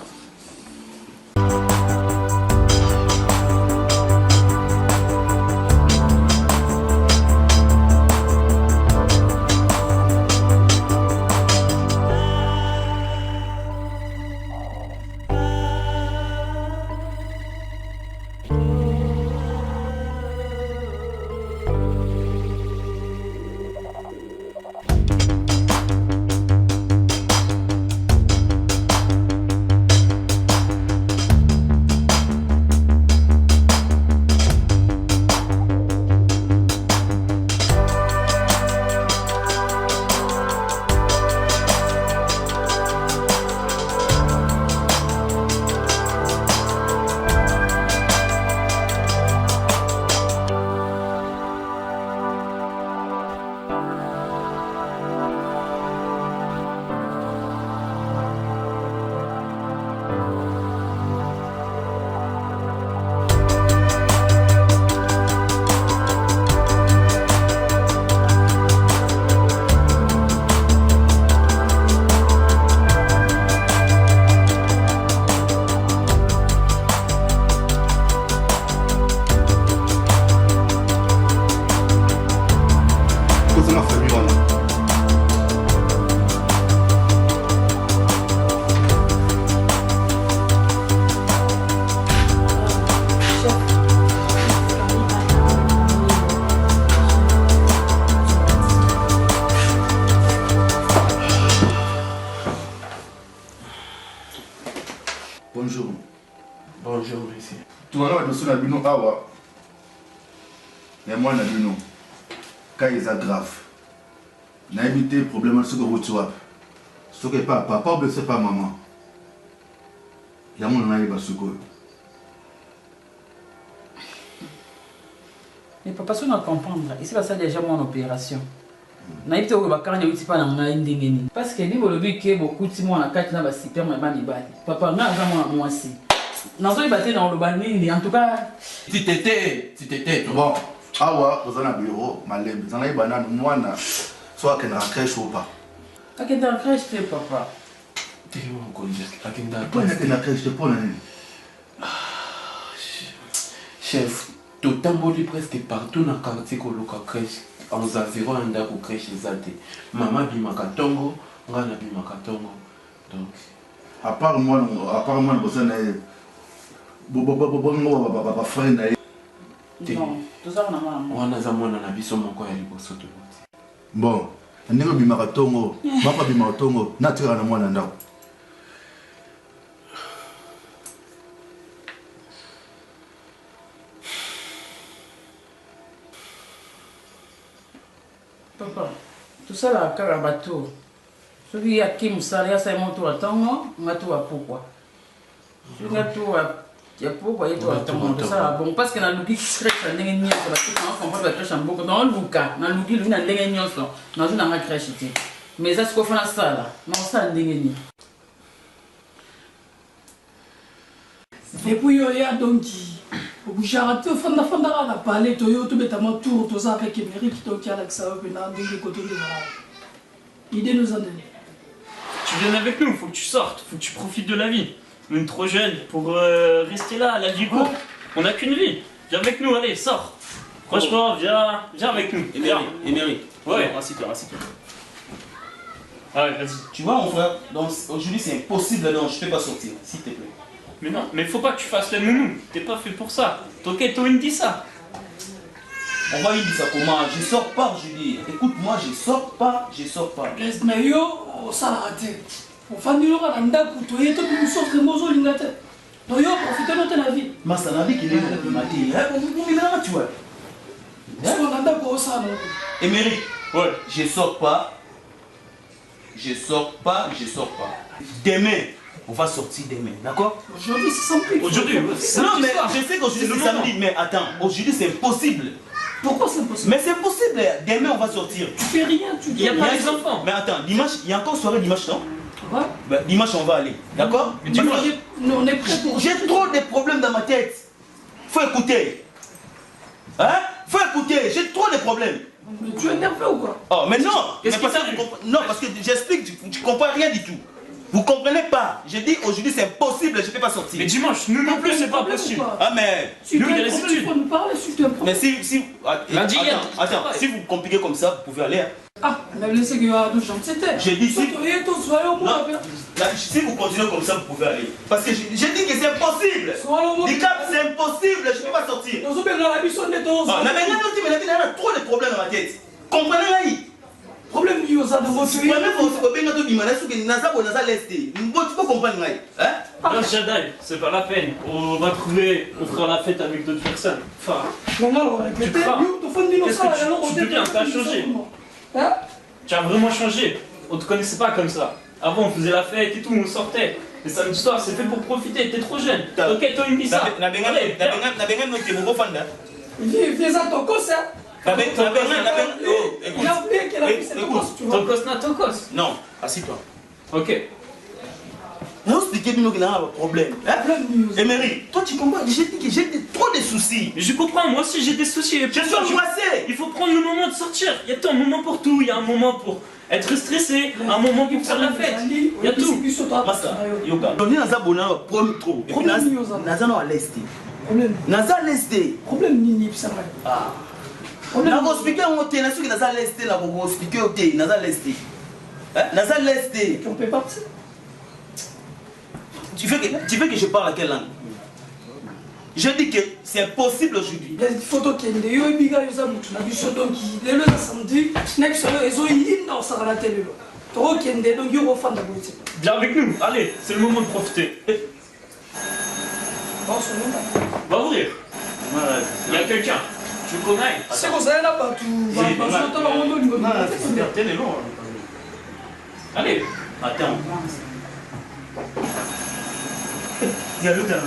Bonjour. Bonjour, monsieur. Tu vas nous sur la bino awa. Mais moi na bino. Quand il est grave. Na évité problème ce que vous tuez. Ce que pas papa ou c'est pas maman. Il y a mon na iba suko. Mais papa si on a comprendre. Ici va ça déjà mon opération. Na évité que bakanya uti pa na ngai ndingeni. Parce que ni bolobi ke beaucoup ti moi na kati na ba super mama ni bali. Papa na za moi aussi. Nazo ibate na oloba nini en tout cas tu t'étais bon awa vous en bureau malembe zana ibana mwana soit que na crèche ou pas akenda crèche te papa tu mon conduire akenda pour na crèche pour nani chef totamboli presque partout na quartier koloka crèche aux environs ndako crèche ezate mama bimaka tongo ngana bimaka tongo donc à part moi vous en ba frère na non tout ça on a maman wana za mwana na biso moko ya liboso to bon ndenge bimaka tongo mapa bimaka tongo na tira na mwana ndako papa tout ça là kaka bateau soki ya kim sala ya sa monto la tongo ngatu wa pourquoi ngatu wa ya pourquoi yeto attendre ça bon parce que na luki crèche na ndenge nyonso parce que na comprendre la crèche mboko na luka na luki lui na ndenge nyonso na zo na crèche te mais ça ce qu'on fait na sala na ça ndenge ni depuis yo ya donc obujara te fanda na parler to yo to betama tour to ça avec Émeric to qui a l'accès au pénal ndenge côté de la idée nous a donné. Tu viens avec nous, faut que tu sortes, faut que tu profites de la vie. Même trop jeune pour rester là, la vie courte. On n'a qu'une vie. Viens avec nous, allez, sors. Franchement, viens avec nous. Émeric. Ouais. Assis-toi. Ouais, vas-y. Tu vois, mon frère, aujourd'hui c'est impossible, non, je peux pas sortir, s'il te plaît. Mais non, mais faut pas que tu fasses le nounou. T'es pas fait pour ça. Ok, toi, il me dit ça. On va y dire ça comment? Je sors pas, je dis. Écoute-moi, je sors pas. Mais yo, ça l'a raté. On fait du lora nda kutoye to pour sortir mozo lingate. To yo profiter de la vie. Mais ça n'a dit qu'il est le matin. Tu vois. Est-ce qu'on a d'accord ça non? Émeric, ouais. Je sors pas. Demain, on va sortir demain, d'accord? Aujourd'hui c'est sans plus. Aujourd'hui, non mais je sais qu'aujourd'hui c'est samedi, mais attends, aujourd'hui c'est impossible. Pourquoi c'est impossible? Mais c'est impossible, demain on va sortir. Tu fais rien, tu dis. Il n'y a pas les enfants. Mais attends, dimanche, il y a encore soirée dimanche, non? Ouais. Ben, dimanche on va aller, d'accord? Dimanche, on est prêt pour... J'ai trop de problèmes dans ma tête. Faut écouter. Hein? Faut écouter, j'ai trop de problèmes. Mais tu es nerveux ou quoi? Oh, mais non! Non, parce que j'explique, tu comprends rien du tout. Vous comprenez pas? J'ai dit aujourd'hui c'est impossible, je ne peux pas sortir. Mais dimanche, nous non plus, c'est pas possible. Ah, mais. Si nous, il y a les études. Il faut nous parler, si tu mais si. Lundi, attends, si vous compliquez comme ça, vous pouvez aller. Hein. Ah, mais laissez qu'il y a deux chambres, c'était. J'ai dit si. Si vous continuez comme ça, vous pouvez aller. Parce que j'ai dit que c'est impossible. Les caps, c'est impossible, je ne peux pas sortir. Nous sommes dans la mission de tous. Mais il y a trop de problèmes dans ma tête. Comprenez-le? Problème lié aux adolescents. Problème tu peux comprendre. Non, Jadai, c'est pas la peine. On fera la fête avec d'autres personnes. Enfin, tu deviens, t'as changé. Tu as vraiment changé. On te connaissait pas comme ça. Avant, on faisait la fête et tout, on sortait. Les samedis soirs, c'est fait pour profiter. T'es trop jeune. Ok, toi, il me dit ça. Viens à ton cos, hein. Tokos. Non, assis-toi. Ok. On expliquer qu'il y a un problème. Émeric, toi tu comprends, j'ai dit que j'ai trop de soucis. Je comprends, moi aussi j'ai des soucis. Je suis angoissé. Il faut prendre le moment de sortir. Il y a un moment pour tout. Il y a un moment pour être stressé, un moment pour faire la fête. Il y a tout. Yoga. On est dans un bonheur, problème trop. Et puis, nous à l'est. Naza l'est. Problème nini, ça va. Ah. Na go expliquer on te na suki naza l'est na go expliquer on te naza l'est. Naza l'est. On peut partir. Tu veux que je parle à quelle langue? Je dis que c'est impossible aujourd'hui. Les photos qui sont yo biga yo zamutu na biso donc lelo za samedi next ezo yinda ça la télé. Trop qui est donc yo fanda boiti. Viens avec nous. Allez, c'est le moment de profiter. Va ouvrir. Il y a quelqu'un. Tu le connais? C'est comme ça là-bas, allez. Attends. Il y a le terrain.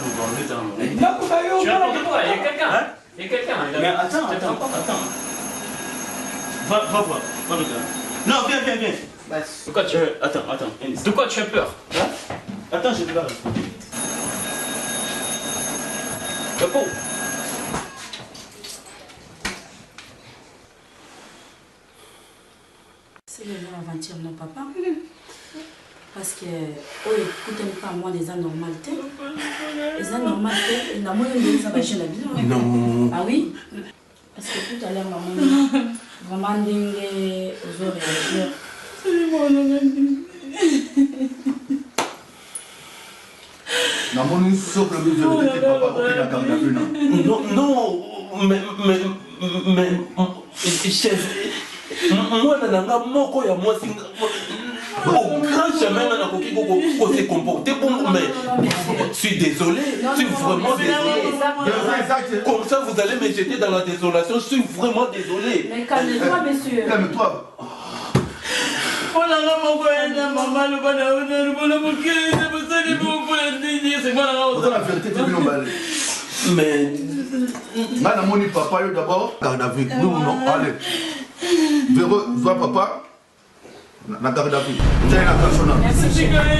Tu as n'importe quoi, il y a quelqu'un. Il y a quelqu'un. Mais attends. Va voir. Va le terrain. Non, viens. De quoi tu veux? Attends. De quoi tu as peur? Attends, je vais là. Capot. C'est le genre aventure, non, papa? Parce que, oh, écoutez pas moi des anormalités. Les anormalités, il y a moyen de les abacher la vie. Non. Ah oui? Parce que tout à l'heure, maman, vraiment dingue aux réagir. Non, mon socle de tes papa pour qu'il a gardé la vue, non, mais, chef, moi, nanga moko ya moi, au grand chemin, on s'est comporté pour nous, mais je suis désolé, je suis vraiment désolé. Comme ça, vous allez me jeter dans la désolation, je suis vraiment désolé. Mais calme-toi, monsieur. Calme-toi. Oh là là, mon père, maman, le bonheur, c'est pour ça que vous pouvez dire, c'est quoi la la vérité, tu veux nous baler. Mais... Nga namoni papa yo d'abord. Garde à vue. Oui ou non? Allez. Véro, vois papa. Na garde à vue. Tiens la personne.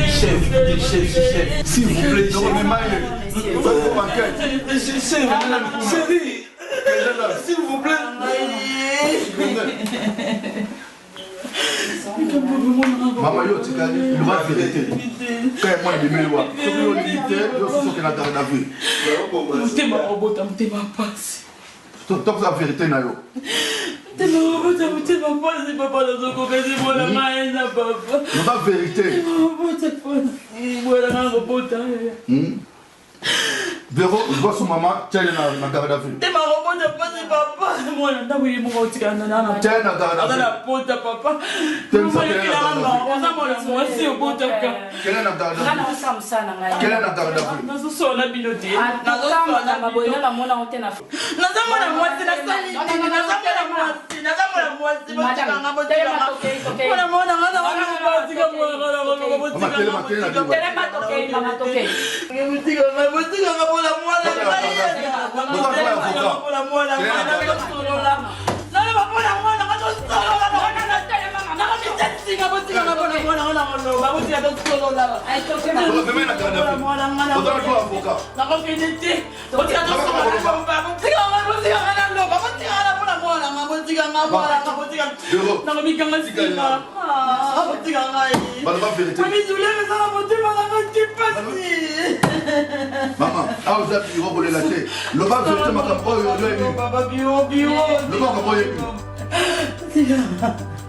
Chef. S'il vous plaît, non mais maille. Faites enquête. Chérie. S'il vous plaît. Maman yo tikali, il va vérité. Quand moi il me loi. Ce que yo limité, yo ce que na garde à vue. Mutema robota, mutema passe. Tant que la vérité na yo. Mutema robota, mutema passe, papa dans son coquet, c'est moi la main, papa. Non pas vérité. Robota passe. Voilà na robota. Véro, je vois son maman, tiens na garde à vue. Mutema robota passe, papa. Moi na oui mon rotika na na. Tiens na garde à vue. La pota papa. Tiens ça tiens na garde à vue. On a mon moi c'est au bota ka. Quelle est la garde à vue? Quelle est la garde à vue? Nazo sona binote. Nazo sona maboina la mona otena. Nazo mona mwasi na sali. Nazo mona mwasi botika nga botika. Mona mona nga botika Maman, ah vous avez volé la tête. Le bas de ma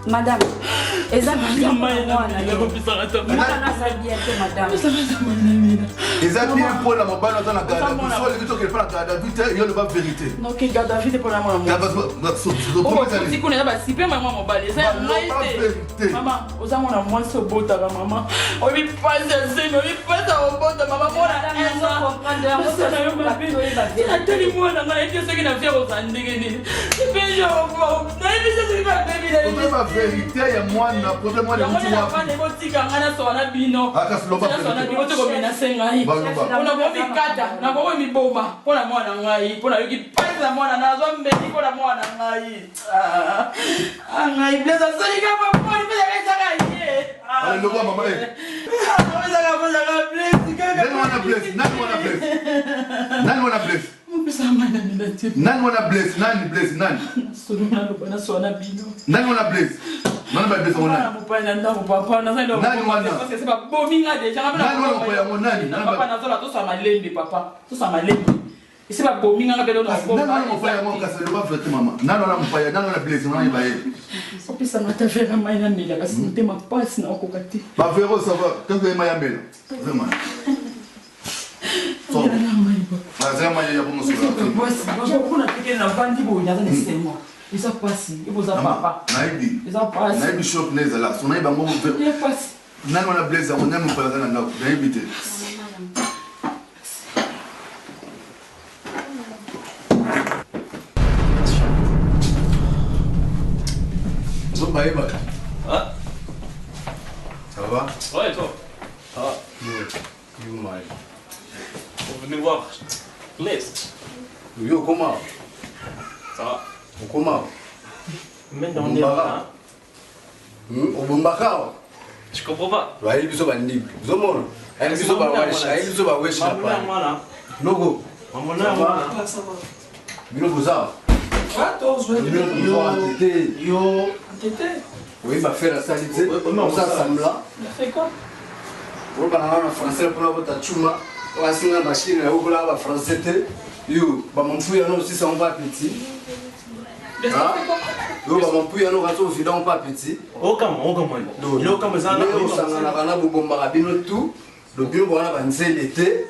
Madame, eza bien pour la mobile dans la garde. Vous que pas la garde, il y a le bas vérité. Non, que garde à vue pour la maman. Si qu'on est pas super maman mobile, c'est maman, aux amants à moi ce beau ta maman. On lui passe c'est on lui passe au beau ta maman pour la moi dans la vie ce qu'il a fait aux andégés. C'est bien genre vérité ya mwana problème mwana mtu wapi ne botika ngana sona bino akasloba sona bino to komena sengai ona ko mikata na ko miboma pona mwana ngai pona yoki paisa mwana nazo mbeki pona mwana ngai ngai blesa solika papa ni pesa kaka ye ale loba mama eh pesa kaka bless nani wana bless Nani wana bless? Nani bless? Nani? Nani wana bless? Nani ba bless wana? Nani wana? Nani wana kwa nani? Papa nazola to sa malembe papa. To sa malembe. Isi ba bominga ngabelo na ko. Nani wana kwa yango kasi lo ba fete mama. Nani wana mpaya? Nani wana bless? Nani ba ye? Opisa mata vera maina ndila kasi mutema pass na okokati. Ba vero ça va. Tango ema ya mbela. Vraiment. Naibi shop neza la so naiba ngo nani wana blazer on aime pas na ndako naibi te Ah, ça va? Ouais, et toi? Ah, you my. Vous venez voir. Bless. Yo, comment? Ça va? Comment? Même dans les bras. Au Bombaka. Je comprends pas. Ouais, il est bandit. Zomon. Elle est sur Bawesh. Elle est sur Bawesh. Logo. Maman, ça va? Mino Boza. 14, Yo. Oui, ma frère a salité. On s'assemble là. Il a fait quoi? On va en français pour la vote chuma. On va signer la machine et on va français. Yo, bah mon fouille aussi ça on va petit. Ah. Yo, bah mon fouille on va tout vider on pas petit. Aucun. Il aucun besoin. On s'en a la bomba rabino tout. Le bio on a vanzé l'été.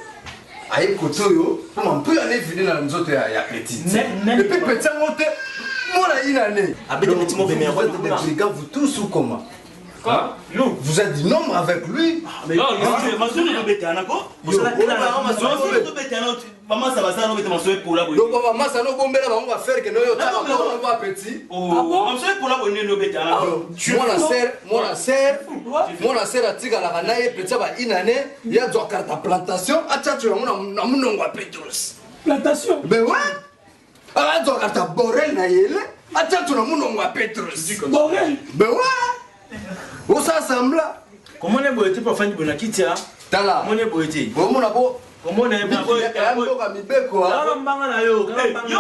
Aïe kotoyo. Pour mon fouille aller vider dans les autres ya petit. Le petit monte. Moi là il année. Avec des petits mots de merde. Vous tous ou comment? Quoi? Nous. Vous êtes du nombre avec lui? Mais non, ma soeur est bête, Anako. Vous êtes là, ma soeur est bête, maman, ça va ça, non, mais ma soeur est pour la bonne. Donc, maman, ça nous bombe là, on va faire que nous, on va petit. Oh, ma soeur est pour la bonne, nous bête, Anako. Moi, la sœur, a tigre à la ranaille, petit, une année, il y a de la plantation, à tchatch, on a mon nom à Petrus. Plantation. Ben ouais. Ah, donc, t'as Borel na yele. Attends, tu n'as mon Petrus. Borel. Ben ouais. Où ça semble? Comment on est beau pour faire du bon akitia? Tala. Comment on est beau été? Comment on a beau? Comment on est beau? Yo,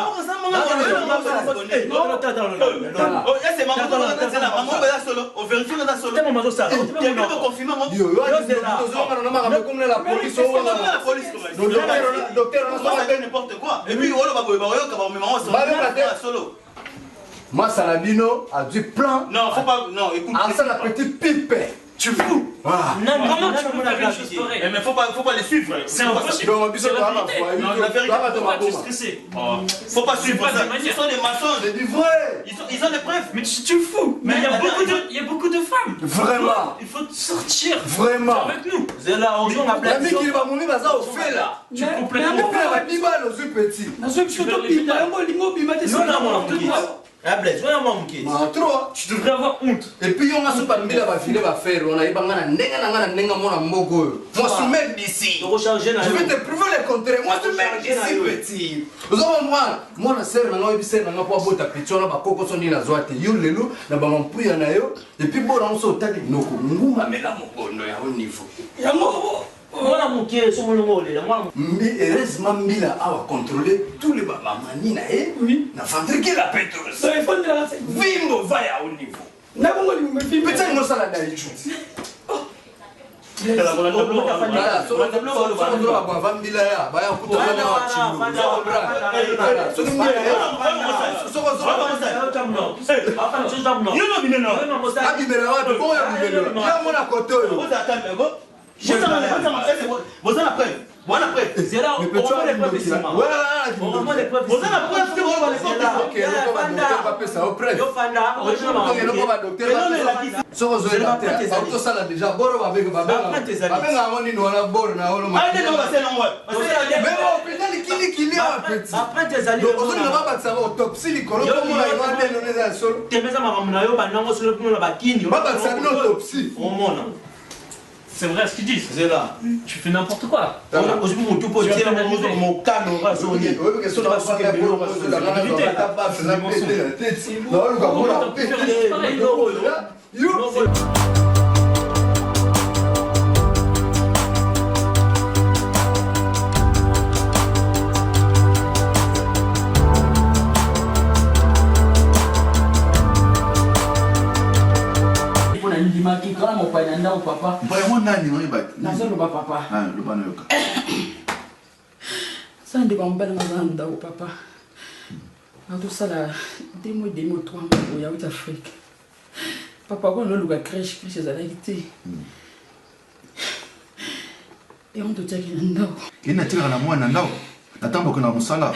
moi, Salabino a du plan. Non, faut pas. Non, écoute. Ah, ça, la petite pipe. Tu fous. Ah. Non, comment tu peux faire une chose pareille? Mais faut pas les suivre. C'est impossible. C'est la vérité. Non, la vérité. Pourquoi tu es stressé? Faut pas suivre ça. Ils sont des maçons. C'est du vrai. Ils ont des preuves. Mais tu fous. Mais il y a beaucoup de femmes. Vraiment. Il faut sortir. Vraiment. Avec nous. C'est là, on joue à la mec qui va mourir, ça au fait là. Tu complètement. Mais petit. Ah, Blaise, tu devrais avoir honte. Et puis on a ce parmi là, va filer, va faire. On a eu moi, je suis mec d'ici. Je vais te prouver le contraire. Moi, je suis mec d'ici, petit. Vous savez, moi, la sœur, on a pas beau taper. On a pas coco son na zoate. Yo, lelo, na ba mon puya na yo. Et puis bon, on s'est tali noko. Nguma mela mon bono ya au niveau. Ya mo. Moi, mon qui est sur mon mot, mais heureusement, Mila a contrôlé tous les babamani, oui, n'a vendu que la Petrus. Vimbo va à haut niveau. Peut-être que ça l'a d'ailleurs. Vous avez la preuve. Voilà la preuve. C'est là où on a les preuves ici. On a les preuves. Vous avez la preuve. C'est vrai ce qu'ils disent. C'est là. Tu fais n'importe quoi. Papa. Papa. Ça ne dépend pas de mon papa. Tout ça là, 2 mois, 3 mois, il y a eu Afrique. Papa, quand on a crèche, c'est la réalité. Et on te dit qu'il y a un il n'a tiré la moine en attends que nous sommes là.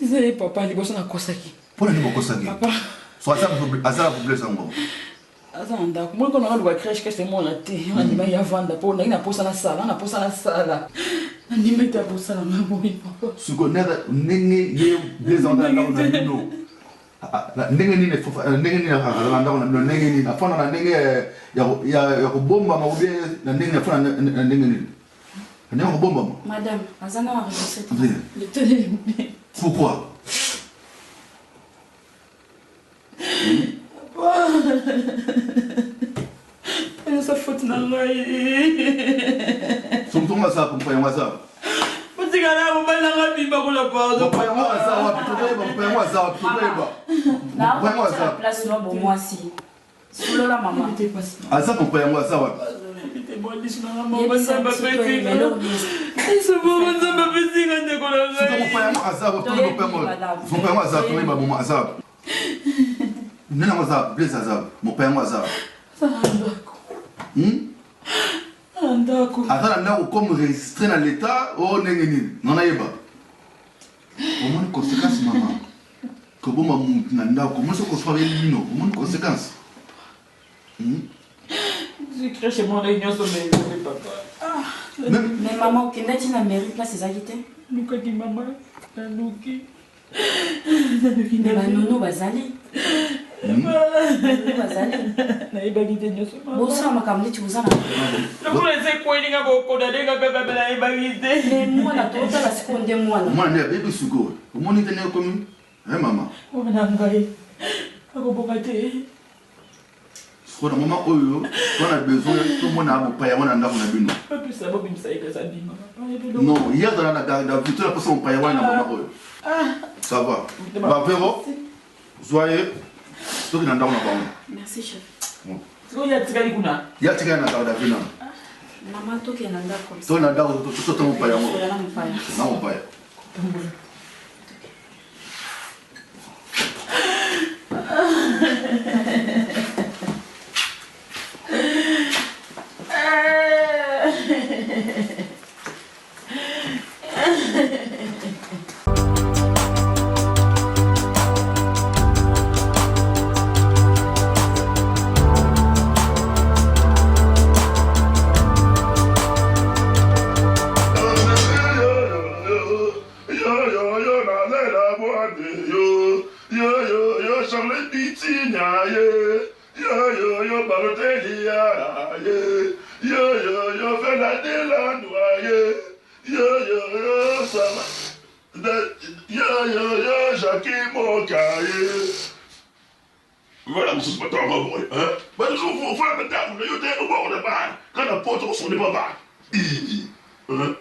C'est papa, il bosse dans Kosaki. Pour le niveau Kosaki. Papa. Soit ça vous blesse encore. Azanda, moi quand on a crèche que c'est mon athée, on dit il y a vendre pour on a posé la salle, on a posé la salle. On dit mais t'as posé la main pour papa. Ce qu'on a n'engé des ans dans le nous. N'engé ni les n'engé ni la dans le n'engé ni la fond na n'engé ya bomba ma oubien na n'engé na fond na n'engé ni. N'engé bomba. Madame, Azana a reçu le téléphone. Pourquoi? Elle sa faute na ngai. Son ton WhatsApp, mon WhatsApp. Parce que là on va la bimba ko la pardon. Mon WhatsApp, mon WhatsApp. Place là bon moi si. Solo la maman. Ah ça mon WhatsApp. Nena WhatsApp, bless WhatsApp, mon père WhatsApp. Attends, là, comme registré dans l'état, oh, n'engeni, non, naïba. Au moins, conséquence, maman. Que bon, maman, nanda, comment ça qu'on soit éliminé? Au moins, conséquence. J'ai créé chez moi réunion sur mes papa. Mais maman, ok, là, tu n'as mérite là, c'est agité. Luka qui maman, Luki. Mais Nono Bazali. nayebaki te nyonso bosala makambo neti kozala nakuna ese kweninga bokoda ndenga pepepe nayebaki te mwana totala sikoyo nde mwana nde abebi sikoyo omoni te ndenge komi mama mwana ngai akoboka te sikoyo na mama oyo twana besoin tomona mopaya wana ndako na bino apesa bobimisa ekasa bima non hier dans la vitre la poisson mopaya wana na mama oyo ça va bavero joyeux soki na ndako na bango merci chef sikoyo yatikali kuna yatikali na ndako na bino mama tokende na ndako toki na ndako tota mopaya ngo na mopaya Voilà, vous ne pas trop bon. Hein? Mais nous avons fait la table, nous avons bord de bar. Quand la porte, on s'en est pas bas. Hein?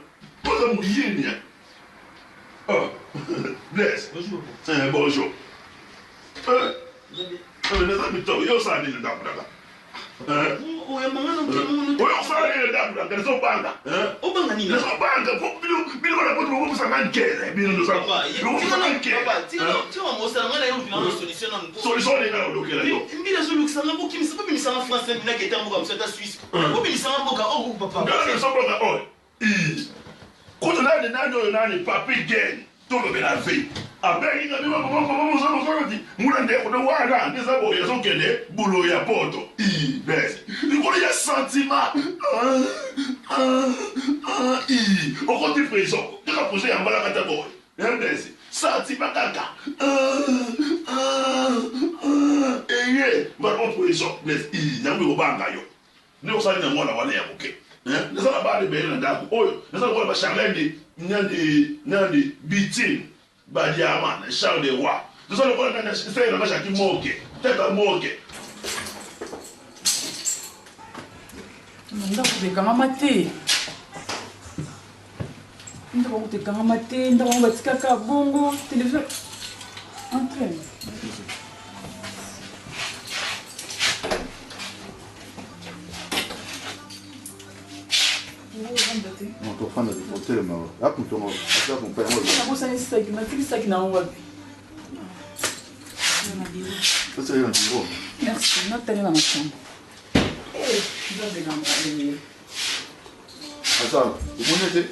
Pas un mouillé, oh, bless. Bonjour. C'est un bonjour. Les amis, ils sont allés là-bas. Oui, on s'en allait là-bas. Ils sont pas là. Ils sont pas là. Ils sont pas là. Solution les gars, donc là. Il a solution ça n'a qui ne pas mis ça en France, il n'a qu'à être comme ça en Suisse. Vous mis ça en boca au papa. Non, ça pas oh. Quand on a des nano papier gain, tout le la vie. Après il a dit comment ça dit. Moulin de voilà, des abo ils ont qu'elle boulot ya poto. Baisse. Il y a sentiment. On continue prison. Tu as posé un balai à ta boy. Sentiment caca. Va pour les autres, il y a un peu de banque. Nous sommes dans la voie ok. Nous sommes pas de belles dans nous sommes pas Charlène, Nandi, Bitin, Badiaman, Charles de Roi. Nous sommes pas dans la machin qui moque. Peut-être un moque. ndakubekanga mate ndakutekanga mate ndakuanga batikaka bongo télévision entraîne non tofanda hotel hapo mtongo hata kumpaya moja nakosani saki natikisaki nango wapi sasa hiyo ndio merci natali na machamba Asa, umonete?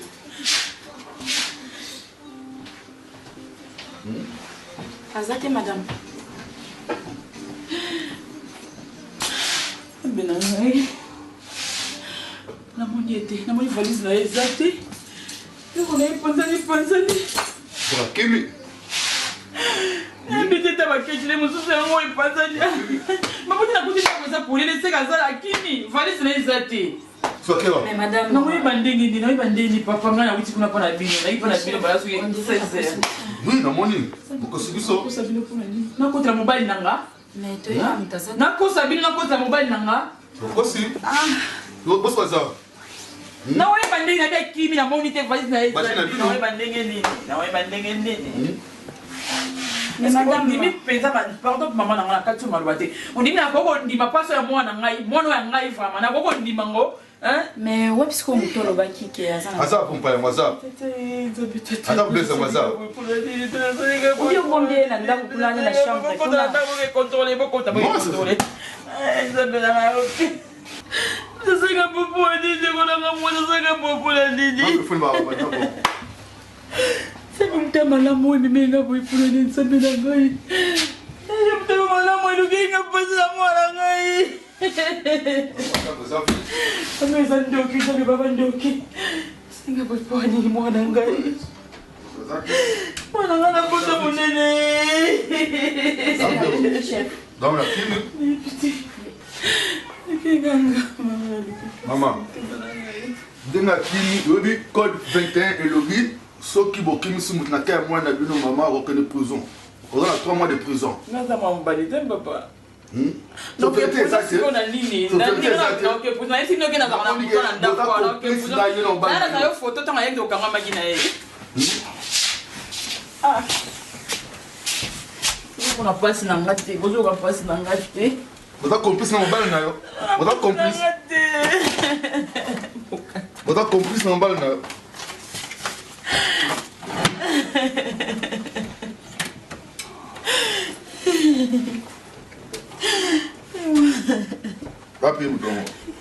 Azate madame. Benangai. Namoni valise na ezate. Yoko na ipanzani. Kwa kimi? Mbite tabaketile mususu yango ipanzani. Maboti na kuti na pulele seka zala kimi. Valise na ezate. Sokewa. Mais madame. Namoni bandenge papa ngana wuti kuna pana bino. Na ipana bino bala su 16h. Oui, namoni. Bokosibiso. Kosabino kuna ni. Nakotela mobile nanga. Mais to ya mitaza. Nakosabino nakotela mobile nanga. Bokosi. Boss baza. Na wewe bandenge na bia kimi na moni te valise na ezate. Na wewe bandenge nini? Mais madame, on dit pardon maman na kati malwate. On dit na koko ndima paso ya mwana ngai, mwana ya ngai vraiment. Na koko ndima ngo, hein? Mais ouais parce qu'on mutolo baki ke azana. Asa kumpaya mwaza. Ata blessa mwaza. Udio bombe na ndaku kulana na chambre. Kuna contrôler beaucoup ta contrôler. Isabella na ok. Sasa popo ndije kona ngamona sasa popo ndije. Ngifuna baba baba. Sabi mtama la moyo mimi ngapo ifuna ni sabi na ngai. Mtama la moyo lukinga pesa mwana ngai. Ameza ndoki sabi baba ndoki. Singa popo ni mwana ngai. Mwana ngana pota munene. Chef. Dans la clinique. Maman. Dans la clinique, le code 21 et le lit, ceux qui vont qui me sont na kaya moi na bino maman reconnaît prison. On a 3 mois de prison. Non, ça m'a emballé, papa. Donc, c'est ça, c'est on a ligne. Donc, pour ça, c'est nous qui n'avons pas de photo. Donc, photo, tu as avec le caméra ah. On a passé dans la tête. Vous avez passé dans la tête. Vous avez complice dans le bal, Nayo. Vous avez complice. Vous avez complice dans le bal, Nayo. Papi,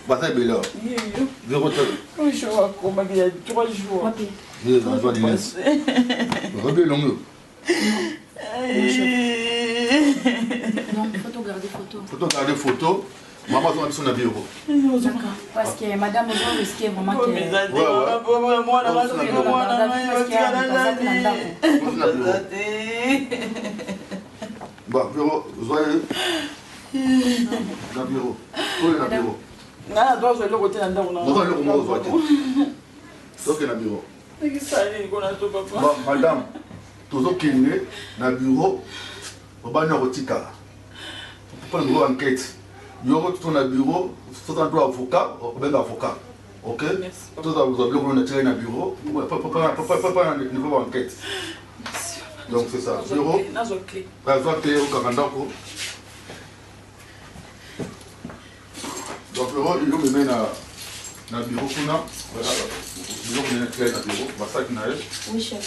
bataille belle heure. Zéro tel. Oui, je vois comment il y a 3 jours. Oui, on doit dire. Rebelle longue. Non, photo, garder photo. Photo, garder photo. Maman, on a besoin d'un bureau. D'accord. Parce que madame, on risquer vraiment que. Bon, bureau, joyeux. Dans le bureau. Où est le bureau? Non, non, je vais le côté là-dedans. Non, le bureau, joyeux. Donc, il y a un bureau. Bon, madame, toujours qui est né, dans le bureau, on va aller au Tika. On peut faire une enquête. Il y aura tout dans le bureau, tout un droit avocat, on va avocat. Ok? Tout ça, vous avez besoin de tirer dans le bureau, pas un niveau d'enquête. Donc c'est ça. Bureau. La clé au Karandako. Donc bureau, il me met dans le bureau. Voilà. Il me met dans le bureau. Ça qui n'a pas. Oui, chef.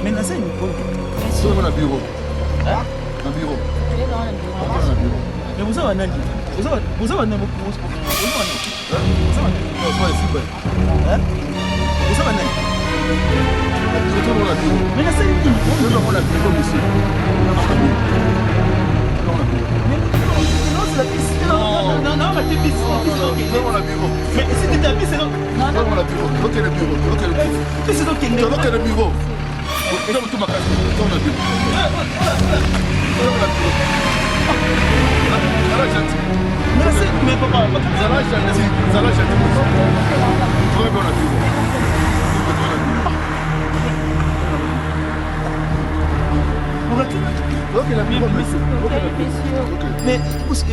Mais là, c'est une bonne. C'est dans le bureau. Dans le bureau. Mais vous avez un ami. Vous avez un ami. Vous avez un ami. Mais là, c'est une bonne. Non, c'est la piste. Non, la piste. Mais si tu t'habilles, c'est non. Non, la bureau. Ok, le bureau. Mais c'est donc qu'il est le bureau. Donne tout ma casse. Donne le bureau. Donne la bureau. Zala gentil. Mais papa, Zala gentil. Zala gentil. Très bon la bureau. Ok, la bureau. Mais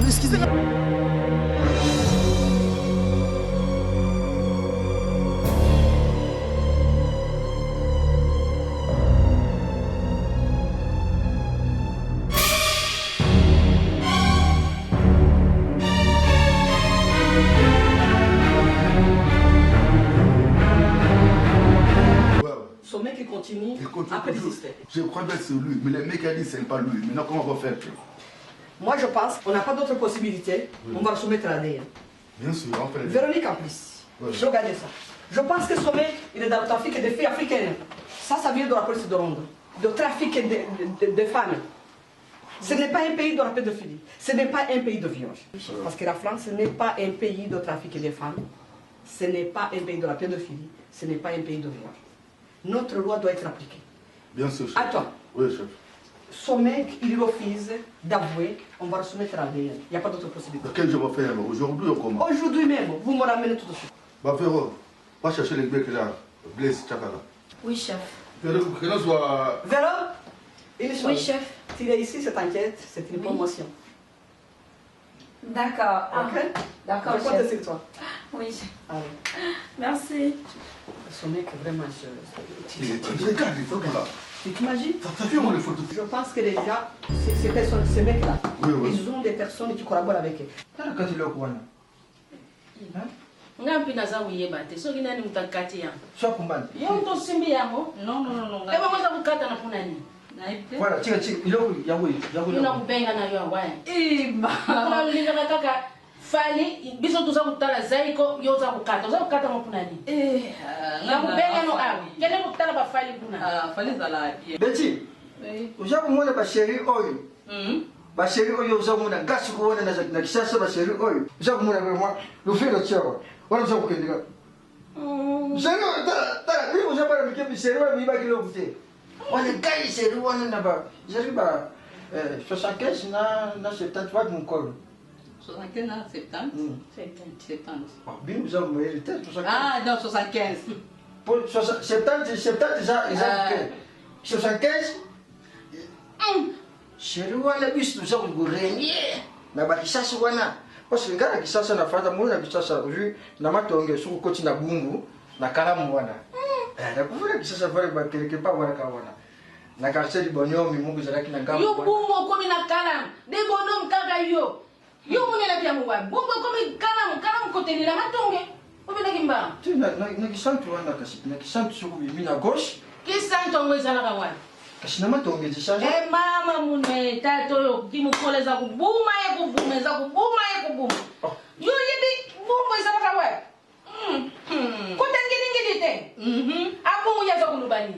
excusez-moi. continue Il à persister. Je crois bien que c'est lui, mais le mec a dit que ce n'est pas lui. Maintenant, comment on va faire? Moi, je pense qu'on n'a pas d'autre possibilité. Oui. On va le soumettre à l'ADN. Bien sûr, on fait les... Véronique en plus. Oui. Je regardais ça. Je pense que ce mec, il est dans le trafic des filles africaines. Ça vient de la police de Londres. De trafic de femmes. Ce n'est pas un pays de la pédophilie. Ce n'est pas un pays de viol. Parce que la France n'est pas un pays de trafic des femmes. Ce n'est pas un pays de la pédophilie. Ce n'est pas un pays de viol. Notre loi doit être appliquée. Bien sûr, chef. À toi. Oui, chef. Son mec, il refuse d'avouer. On va le soumettre à l'ADN. Il n'y a pas d'autre possibilité. Quel je vais faire aujourd'hui ou comment? Aujourd'hui même, vous me ramenez tout de suite. Bah, Ferro, va chercher les mecs là. Blaise Chakala. Oui, chef. Que l'on soit... Véro, une chose. Oui, chef. Tu es ici, cette enquête, c'est une promotion. D'accord. Ok? D'accord, Je compte chef. sur toi. Oui, chef. Allez. Merci. Ce mec, vraiment, Regarde les photos là. Tu t'imagines? Ça fait moi les photos. Je pense que déjà, ces mecs-là, ils ont des personnes qui collaborent avec eux. Quand tu l'as au coin. Ngampi naza uyeba te soki nani mutakati yango sio kumbani yo to simbi yango non eba mwanza kukata na kuna nini voilà chika ilo yango ina kupenga na yo waya kuna linga kaka fali biso tuza kutala zaiko yo za kukata mo kuna nini na kupenga no awe kele kutala ba fali kuna fali zala Betty uza kumona ba sheri oyo basheri oyo uza kumona ngasi kuona na kisasa basheri oyo uza kumona kwa lufelo chao wana uza kukendeka sheri ta ni uza para mike bisheri wa biba kilo kute wana kai sheri wana na ba sheri ba 75 na 70 wa mkolo 75 na 70 70 bien uza kumona tête 75 ah non 75 pour 70 já 75 Sheri wana bisu tuza kurenye na bakisasa wana parce que ngana kisasa na fata mwana kisasa vu na matonge suku koti na bumbu na kalamu wana na kuvula kisasa vale ba quelque part wana ka wana na quartier du bonhomme mungu zalaki na ngamu yo bumbu komi na kalamu de bonhomme kaka yo mwenye na pia mwa bumbu komi kalamu koteni na matonge obena kimba tu na kisantu wana kasi na kisantu suku mimi na gauche kisantu ngwezala ka wana kasi na matonge zishaje mama mune tato yo kimukoleza kubuma ye kuvumeza kubuma yo yebi bumbu izala ka wana kutengini te akungu yazo kulubani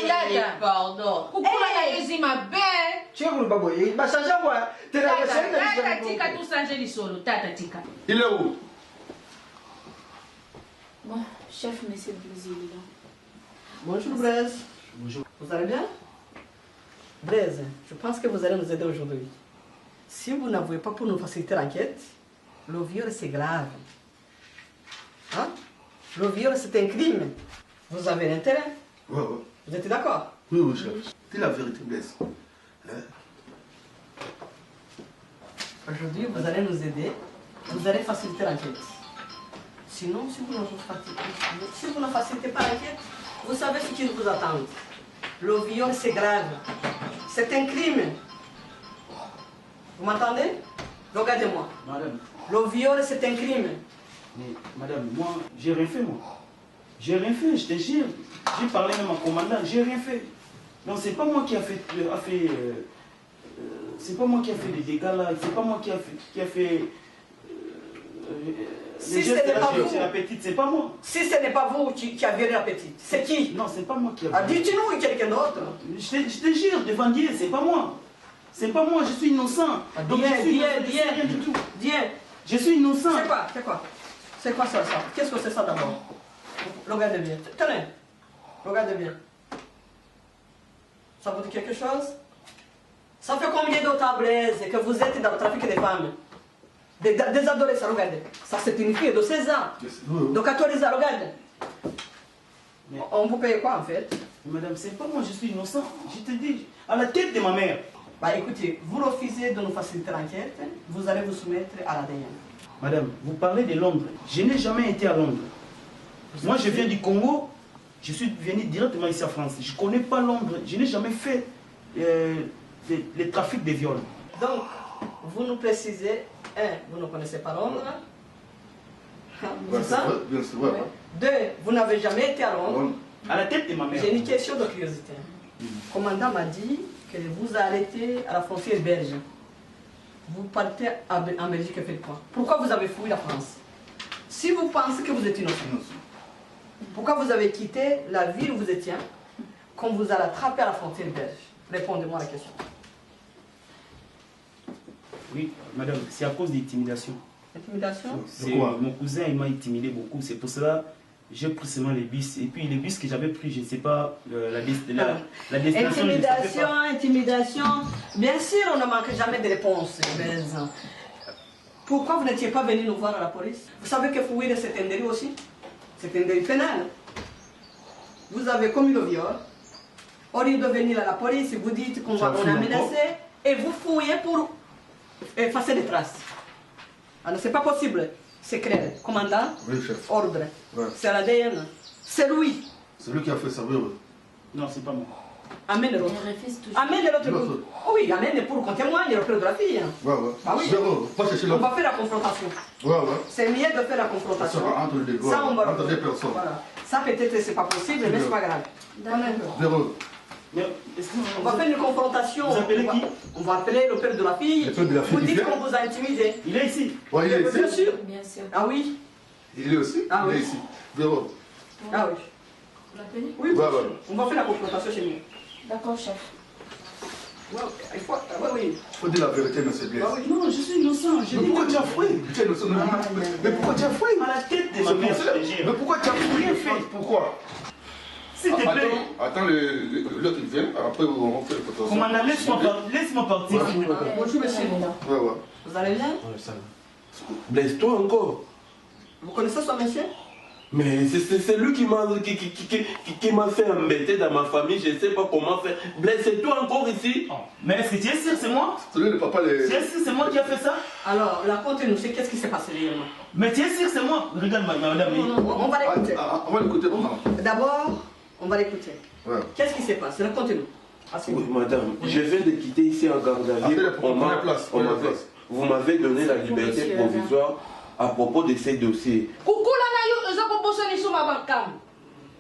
dada pardon kukula ya ezima be chekulu babo ye basanja kwa tena tata tika tu sanje lisolo tata tika il est où? Bon, chef, monsieur Blaise, il est là. Bonjour Blaise. Bonjour. Vous allez bien? Blaise, je pense que vous allez nous aider aujourd'hui. Si vous n'avouez pas pour nous faciliter l'enquête, le viol c'est grave. Hein? Le viol c'est un crime. Vous avez l'intérêt? Ouais. Vous êtes d'accord? Oui, chef. C'est la vérité, Blaise. Aujourd'hui, vous allez nous aider. Vous allez faciliter l'enquête. Sinon, si vous ne facilitez pas l'enquête, vous savez ce qui vous attend. Le viol, c'est grave. C'est un crime. Vous m'entendez? Regardez-moi. Madame. Le viol, c'est un crime. Mais madame, moi, j'ai rien fait, moi. J'ai rien fait, je te jure. J'ai parlé même à commandant, j'ai rien fait. Non, c'est pas moi qui a fait... c'est pas moi qui a fait les dégâts là, c'est pas moi qui a fait si ce n'est pas vous, la petite, c'est pas moi. Si ce n'est pas vous qui avez la petite, c'est qui? Non, c'est pas moi qui a fait. Dites-nous quelqu'un d'autre. Je te jure, devant Dieu, c'est pas moi. C'est pas moi, je suis innocent. Donc je suis rien du tout. Je suis innocent. C'est quoi ça? Qu'est-ce que c'est ça d'abord? Regardez bien. Tenez. Regardez bien. Ça vous dit quelque chose? Ça fait combien de temps, Blaise, que vous êtes dans le trafic des femmes? Des adolescents, regardez. Ça, c'est une fille de 16 ans. De 14 ans, regardez. Mais on vous paye quoi, en fait? Madame, c'est pas moi, je suis innocent. Je te dis, à la tête de ma mère. Bah écoutez, vous refusez de nous faciliter l'enquête, vous allez vous soumettre à l'ADN. Madame, vous parlez de Londres. Je n'ai jamais été à Londres. Moi, je viens du Congo. Je suis venu directement ici en France. Je ne connais pas Londres. Je n'ai jamais fait les trafics de viol. Donc, vous nous précisez, vous ne connaissez pas Londres. C'est ça? Bien sûr, ouais. 2, vous n'avez jamais été à Londres. À la tête de ma mère. J'ai une question de curiosité. Le commandant m'a dit que vous arrêtez à la frontière belge. Vous partez en Belgique et faites quoi? Pourquoi vous avez fui la France? Si vous pensez que vous êtes innocent, pourquoi vous avez quitté la ville où vous étiez quand vous allez attraper à la frontière belge? Répondez-moi à la question. Oui, madame, c'est à cause d'intimidation. Intimidation? Mon cousin, il m'a intimidé beaucoup. C'est pour cela que j'ai pris seulement les bus. Et puis les bus que j'avais pris, je ne sais pas, la destination. Intimidation. Bien sûr, on ne manque jamais de réponses. Mais pourquoi vous n'étiez pas venu nous voir à la police? Vous savez que fouiller, c'est un délit aussi. C'est un délit pénal. Vous avez commis le viol. Au lieu de venir à la police, vous dites qu'on a menacé et vous fouillez pour effacer des traces. Alors c'est pas possible. C'est clair. Commandant, oui, chef. Ordre. Ouais. C'est l'ADN. C'est lui. C'est lui qui a fait ça, oui. Non, c'est pas moi. Amène l'autre. Amène l'autre. Oh oui, amène pour qu'on témoigne le père de la fille. Ouais. Ah oui. On va faire la confrontation. Ouais. C'est mieux de faire la confrontation. Ça, entre les deux. Ça, on va entre deux personnes. Voilà. Ça peut-être c'est pas possible, mais c'est pas grave. Zéro. On va faire une confrontation. Vous appelez qui? On va appeler le père de la fille. Le père de la fille. Vous dites qu'on vous a intimidé. Il est ici. Ouais, il est ici. Bien sûr. Bien sûr. Ah oui. Il est aussi. Ah il oui. est ici. Zéro. Ah oui. Vous l'appelez? Oui, ouais. On va faire la confrontation chez nous. D'accord, chef. Ouais, il faut. Oui. Il faut dire la vérité, monsieur Blaise. Ah oui. Non, je suis innocent. Mais pourquoi tu as fouillé? Tu es innocent. Mais pourquoi tu as fouillé? À la tête de ma mère. Mais pourquoi tu as fouillé? Pourquoi? S'il te plaît. Attends, l'autre il vient, après on fait le potentiel. Commandant, laisse-moi partir. Bonjour, monsieur. Ouais. Vous allez bien? Ouais, ça va. Blesse-toi encore. Vous connaissez ce monsieur? Mais c'est lui qui m'a fait embêter dans ma famille, je ne sais pas comment faire. Blesse-toi encore ici. Mais est-ce que tu es sûr c'est moi? C'est lui le papa. Tu es sûr c'est moi qui a fait ça? Alors, racontez-nous, qu'est-ce qui s'est passé réellement? Mais tu es sûr c'est moi? Regarde madame. Non, on va l'écouter. On va l'écouter comment? D'abord, on va l'écouter. Ouais. Qu'est-ce qui s'est passé? Racontez-nous. Oui, madame, je viens de quitter ici en garde à vue. Vous m'avez donné la liberté provisoire à propos de ces dossiers. Kukula na yo eza ko bosa ni suma bakam.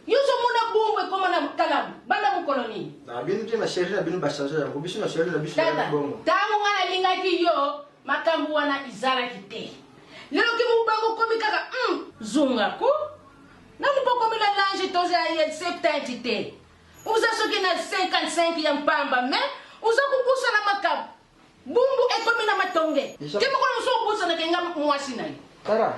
Yo so mona bombe koma na kalam. Banda mu koloni. Na binu te ma chérie na binu ba changer ya biso na chérie na biso Tata, ya bongo. tamu ngana linga ki yo makambu wana izala kite. Lelo ki mu bango komi kaka zunga ko. Na mu komi la lange toza ya 70 te. Uza soki na 55 ya mpamba mais uza kukusa na makambu. Bumbu ekomi na matonge. Kemo kono so kukusa na kenga mwasi na yo. Tara,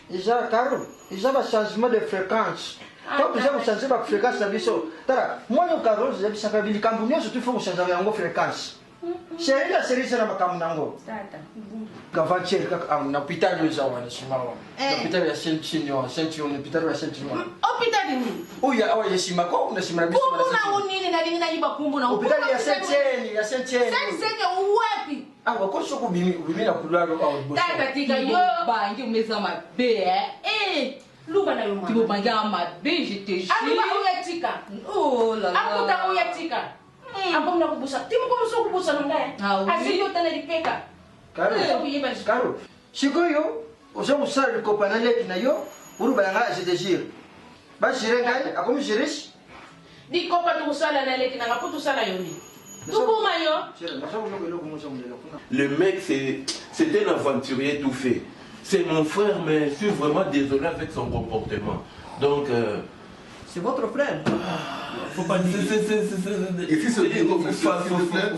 déjà Caro, déjà un changement de fréquence. Quand déjà vous changez la fréquence, la biso. Tara, moi le Caro, j'ai bisa kabili kambunyo, surtout faut changer yango fréquence. Chérie la série c'est la makamunango. Tata. Kavantier na hôpital yo zawa na simawa. Hôpital ya Saint-Chinion, hôpital ya Saint-Chinion. Hôpital ni. Oya awa yeshima ko na simara biso na Saint-Chinion. Kumbu na unini na linga yiba kumbu na. Hôpital ya Saint-Chinion, ya Saint-Chinion. Saint-Chinion wapi? Ah, kwa soko bimi na kulalo au boso. Tata tika yo bangi umeza mabe luba na yo mama. Tu banga mabe, je te jure. Aluba uyatika. Oh là là. Akuta uyatika. Ambo na kubusa. Timu kwa so kubusa nonga. Asiyo tana lipeka. Caro, sikoyo uzamusala likopa na leki na yo urubala nga je te jure. Ba jire ngai akomi jirish. Dikopa tukusala na leki na ngaputu sala yoni. Le mec, c'est un aventurier tout fait. C'est mon frère, mais je suis vraiment désolé avec son comportement. Donc... c'est votre frère. Faut pas dire.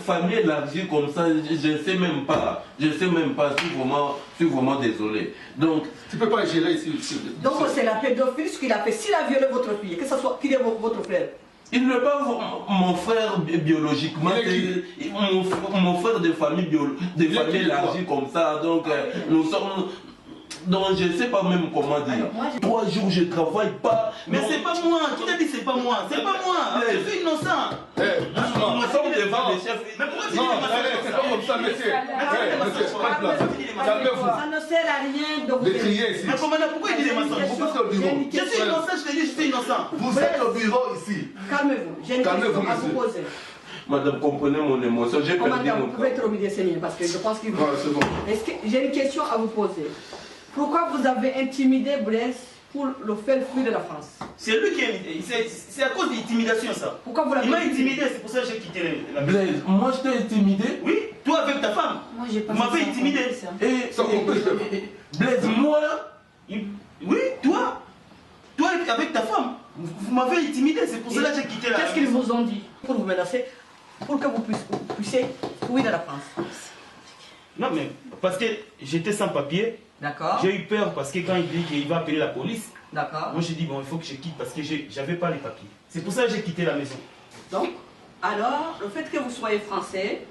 Famille élargie comme ça, je ne sais même pas. Je sais même pas. Je suis vraiment désolé. Donc... Tu peux pas gérer ici. Donc c'est la pédophilie ce qu'il a fait. S'il a violé votre fille, que ce soit qu'il est votre frère. Il n'est pas mon frère biologiquement, c'est mon frère de famille élargie comme ça. Donc nous sommes... Donc je ne sais pas même comment dire. 3 jours je ne travaille pas. Mais c'est pas moi. Qui t'a dit c'est pas moi? C'est pas moi. Je suis innocent. Nous sommes devant les chefs. Mais pourquoi tu dis c'est pas comme ça, monsieur? Ça ne sert à rien de vous crier ici. Mais commandant, pourquoi il dit des mensonges? Je suis innocent, je te dis, je suis innocent. Vous êtes au bureau ici. Calmez-vous. J'ai une question à vous poser. Madame, comprenez mon émotion. J'ai perdu mon vous pouvez être obligé de saigner parce que je pense qu'il vous... C'est bon. J'ai une question à vous poser. Pourquoi vous avez intimidé Blaise pour le faire fuir de la France. C'est lui qui est... C'est à cause d'intimidation, ça. Pourquoi vous l'avez Il m'a intimidé, c'est pour ça que j'ai quitté la maison. Blaise, moi je t'ai intimidé. Oui, toi avec ta femme. Moi, j'ai pas Vous m'avez intimidé. Blaise, moi... Oui, toi. Toi avec ta femme. Vous m'avez intimidé, c'est pour ça que j'ai quitté la maison. Qu'est-ce qu'ils vous ont dit pour vous menacer, pour que vous puissiez fuir de la France? Non, mais parce que j'étais sans papier. D'accord. J'ai eu peur parce que quand il dit qu'il va appeler la police, d'accord. Moi j'ai dit bon, il faut que je quitte parce que j'avais pas les papiers. C'est pour ça que j'ai quitté la maison. Donc, alors, le fait que vous soyez français,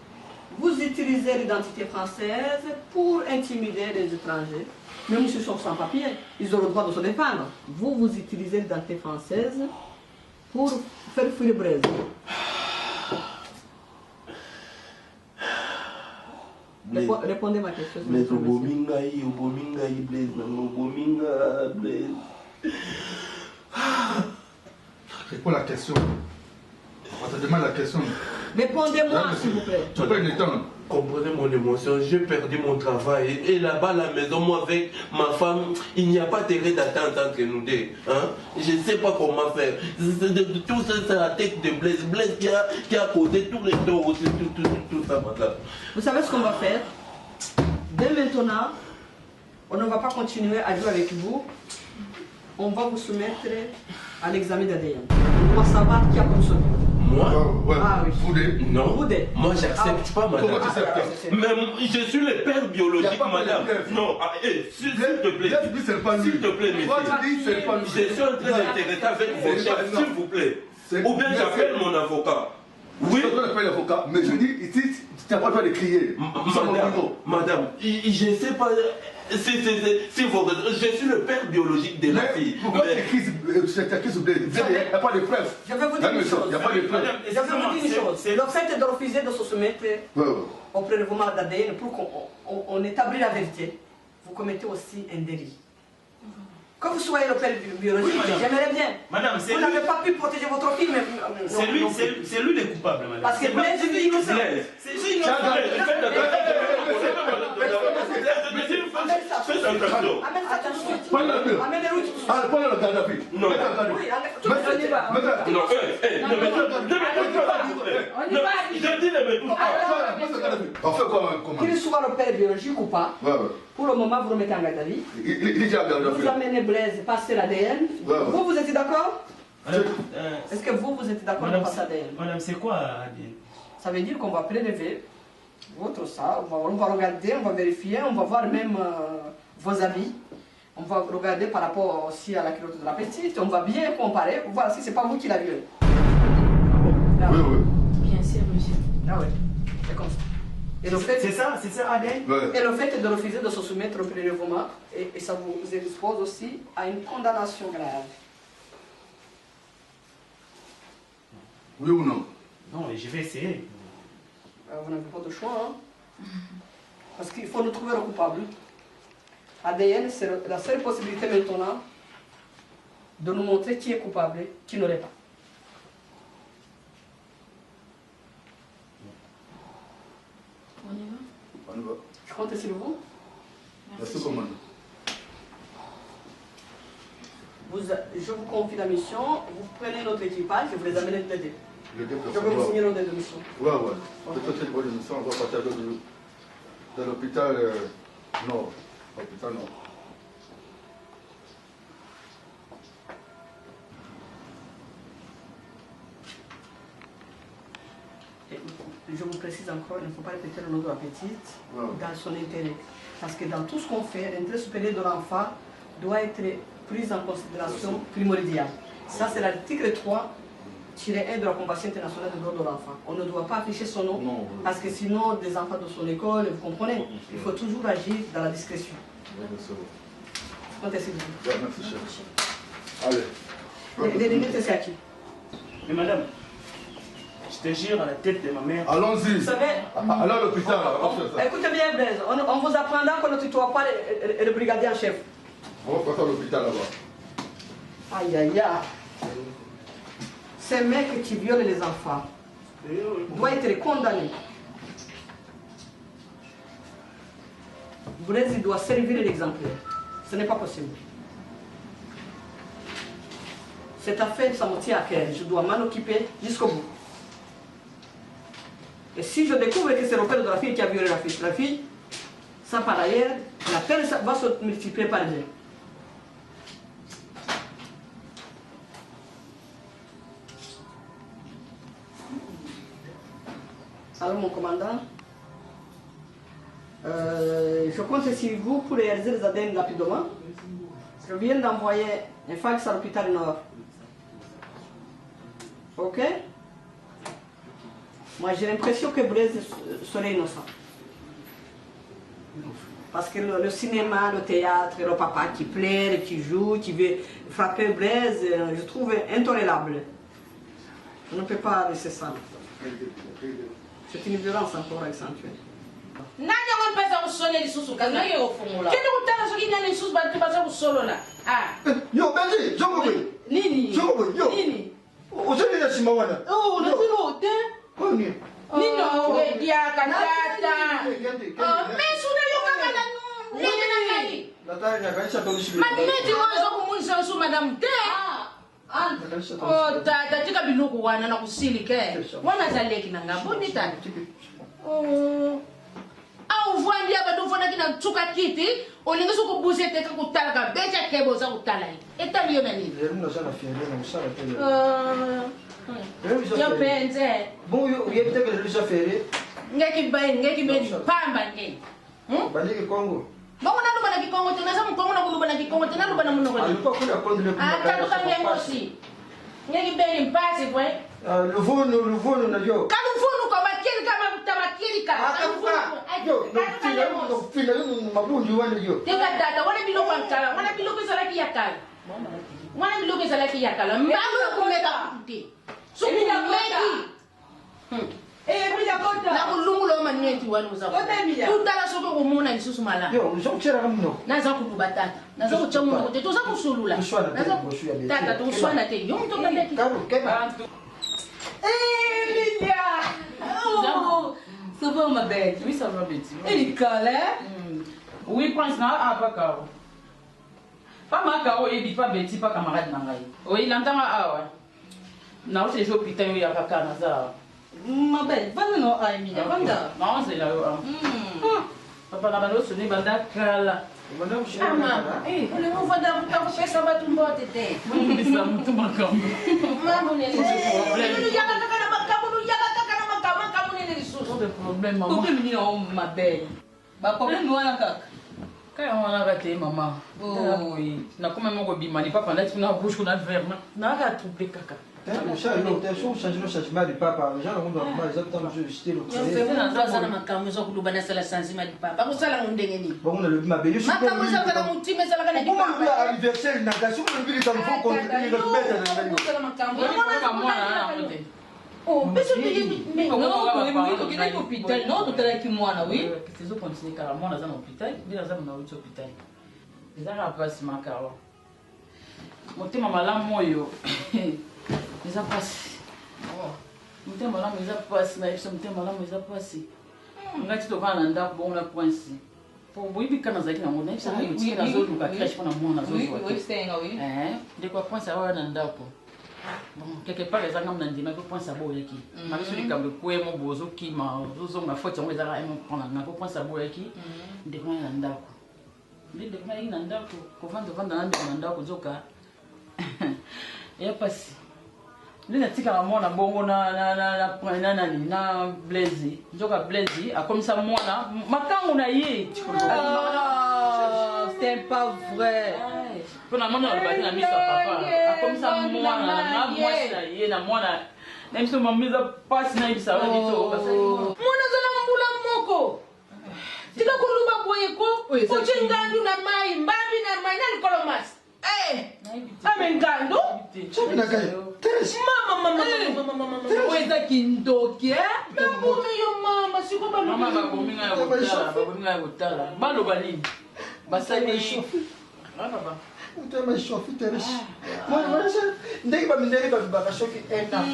vous utilisez l'identité française pour intimider les étrangers. Même s'ils sont sans papier, ils ont le droit de se défendre. Vous, vous utilisez l'identité française pour faire fuir le Brésil. Répondez à ma question. Mais Obominga, Blaise, Obominga, Blaise. Réponds la question. On te demande la question. Répondez-moi, s'il vous plaît. Tu peux le temps. Comprenez mon émotion, j'ai perdu mon travail. Et là-bas, à la maison, moi, avec ma femme, il n'y a pas d'intérêt d'attente entre nous deux. Hein? Je ne sais pas comment faire. Tout ça, c'est la tête de Blaise. Blaise qui a causé tous les torts aussi, tout ça, madame. Vous savez ce qu'on va faire? Dès maintenant, on ne va pas continuer à jouer avec vous. On va vous soumettre à l'examen d'ADN. On va savoir qui a consommé. Moi? Ah oui. Boudé? Non. Boudé. Moi, j'accepte pas, madame. Même, je suis le père biologique, madame. Non, s'il te plaît. S'il te plaît, monsieur. Je suis en train d'intéresser avec vos chefs, s'il vous plaît. Ou bien j'appelle mon avocat. Oui. Je n'appelle l'avocat, mais je dis ici, tu n'as pas le droit de crier. Madame, je ne sais pas. C'est votre. Je suis le père biologique de la fille. Pourquoi tu cries sur Blaise? Il n'y a pas de preuve. Je vais vous dire une chose. Il n'y a pas de preuve. Je vais vous dire une chose. Le fait de refuser de se soumettre au prélèvement d'ADN pour qu'on établisse la vérité, vous commettez aussi un délit. Que vous soyez le père biologique, j'aimerais bien. Madame, vous n'avez pas pu protéger votre fille, mais. C'est lui le coupable, madame. Parce que Blaise dit que c'est. C'est lui qu'il soit le père biologique ou pas, pour le moment vous le mettez en garde à vue. Vous amenez Blaise, passez l'ADN. Vous, vous êtes d'accord? Est-ce que vous êtes d'accord de passer l'ADN? Madame, c'est quoi ADN? Ça veut dire qu'on va prélever votre ça, on va regarder, on va vérifier, on va voir même vos habits. On va regarder par rapport aussi à la culotte de la petite, on va bien comparer pour voir si c'est pas vous qui l'avez violée. Oui, oui. Bien sûr, monsieur. Ah oui, c'est comme ça. C'est ça, ADN? Et le fait de refuser de se soumettre au prélèvement, et ça vous expose aussi à une condamnation grave. Oui ou non? Non, je vais essayer. Vous n'avez pas de choix, hein? Parce qu'il faut nous trouver le coupable. ADN, c'est la seule possibilité maintenant de nous montrer qui est coupable, qui ne l'est pas. On y va? On y va. Je compte sur vous. Merci, commandant. Je vous confie la mission, vous prenez notre équipage et vous les amenez tous les deux. Je vais vous signer l'ordre de mission. Ouais. Peut-être une bonne mission, on va partir de l'hôpital Nord. Hôpital Nord. Je vous précise encore, il ne faut pas répéter le nom de la petite dans son intérêt. Parce que dans tout ce qu'on fait, l'intérêt supérieur de l'enfant doit être pris en considération primordiale. Ça, c'est l'article 3-1 de la Convention internationale des droits de l'enfant. On ne doit pas afficher son nom, parce que sinon, des enfants de son école, vous comprenez, il faut toujours agir dans la discrétion. Merci, chef. Allez. Les limites, c'est à qui? Mais madame, je te jure à la tête de ma mère. Allons-y. Vous savez, allons à l'hôpital. Écoutez bien, Blaise, on vous apprendra qu'on ne tutoie pas le brigadier en chef. On va passer à l'hôpital là-bas. Aïe, aïe, aïe. Ces mecs qui violent les enfants doivent être condamnés. Blaise doit servir l'exemplaire. Ce n'est pas possible. Cette affaire, ça me tient à cœur. Je dois m'en occuper jusqu'au bout. Et si je découvre que c'est le père de la fille qui a violé la fille, ça par ailleurs, la peine va se multiplier par deux. Alors mon commandant, je compte sur vous pour réaliser les ADN rapidement. Je viens d'envoyer un fax à l'hôpital Nord. Ok? Moi j'ai l'impression que Blaise serait innocent. Parce que le cinéma, le théâtre, le papa qui pleure, qui joue, qui veut frapper Blaise, je trouve intolérable. On ne peut pas laisser ça. C'est une violence encore accentuée. Nani ongopesa kusole lisusu kana nani ofungula kende kutana soki nani lisusu bantu baza kusolola yo benzi jongo boy nini jongo boy yo nini uzeli na sima wana unatino te nini nino wedia katata mesu na yoka kana nini na kai nataka nakaisha tonishi maneti wazo kumunisa su madam te tata tika biluku wana na kusilike wana zaleki na ngambo ni tata au voandi abadu fona kina tsuka kiti olinga suko buse teka kutala ka beja kebo za kutala etali yo nani na sana fiere na usara tele yo penze bon yo yebite que je fiere ngeki beni pamba ngeki balike Kongo bongo na lubana kikongo tena sa mkongo na kulubana kikongo tena lubana muno kwa alipa kula konde le ataluka ngemosi ngeki beni mpasi bwe luvuno na yo kaluvuno kwa makiri kama kutamakiri kama yo no fina yo mabundi wana yo teka data wana bilo kwa mtala wana bilo kwa salaki ya kala wana bilo kwa salaki ya kala mbalo kumeka kuti suku meki bila kota na kulungulo maneti wanu za tutala soko kumuna lisusu mala yo uzokuchera kamno naza kubatata naza kuchamu kote toza kusulula naza tata tuswana te yo mto kandeki karu keba Emilia ça va ma belle oui ça va Betty et Nicole oui prince na pas kao pas ma kao et dit pas Betty pas camarade na ngai oui l'entanga awa na ose jo pitan yo ya kaka na za ma belle va no a Emilia banda non c'est là papa na balo soni banda kala Madame Chérie. on est va dans ta fait ça va tout mbote te ça mutu makambo mamu ne ni ya kaka na makambo ya kaka na makambo ne ni susu de problème maman ko mini no ma belle ba problème wana kaka kaya wana kate mama oui na comme moko bimani papa na tuna bouche kuna verre na ka trouble kaka le chat il a changé le changement du papa les gens ont mal exactement je jeter le c'est na za na makambo zo kulubana sala sanzima di papa ko sala ngundenge ni bon on le mabé je suis makambo za kana mutime sala kana di papa anniversaire na gaso le bili tam faut continuer le bête na yo sala makambo oh peso mais non ko kile hôpital non to tala ki mwana oui que zo continuer car mwana za na hôpital bila za na hôpital ezaka pasi makaro motema malamu oyo eza pasi motema malamu eza pasi na yeso motema malamu eza pasi ngati tokana na ndako bongo na prince po boyibi kana zaki na ngona isa hayo tika zoluka crash pona mwana zoluka oui c'est oui ndeko prince awa na ndako bon quelque part les angam na ndima ko prince abo yaki mabiso likambe kwemo bozo kima zozo na faute ngo ezaka emo prendre na ko prince abo yaki ndeko na ndako ndeko na ndako ko vanda na ndako zoka ya pasi Lina tika la mwana bongo na Blaise. Njoka Blaise akomisa mwana makangu na ye. C'est pas vrai. Pona mwana alibaki na misa papa. Akomisa mwana na mwasi na ye na mwana. Na mso mamiza pasi na ibisa wa bito. Mwana zala mbula moko. Tika kuluba boyeko. Ochengandu na mai, mbambi na mai na nikolomas. Amengando? Mama. Weza kindoke? Mbume yo mama, siko ba mama babominga ya kotala. Balo balini. Basali. Baba. Utema shofi teresh. Moi, ndenge ba mindeli ba shoki ena.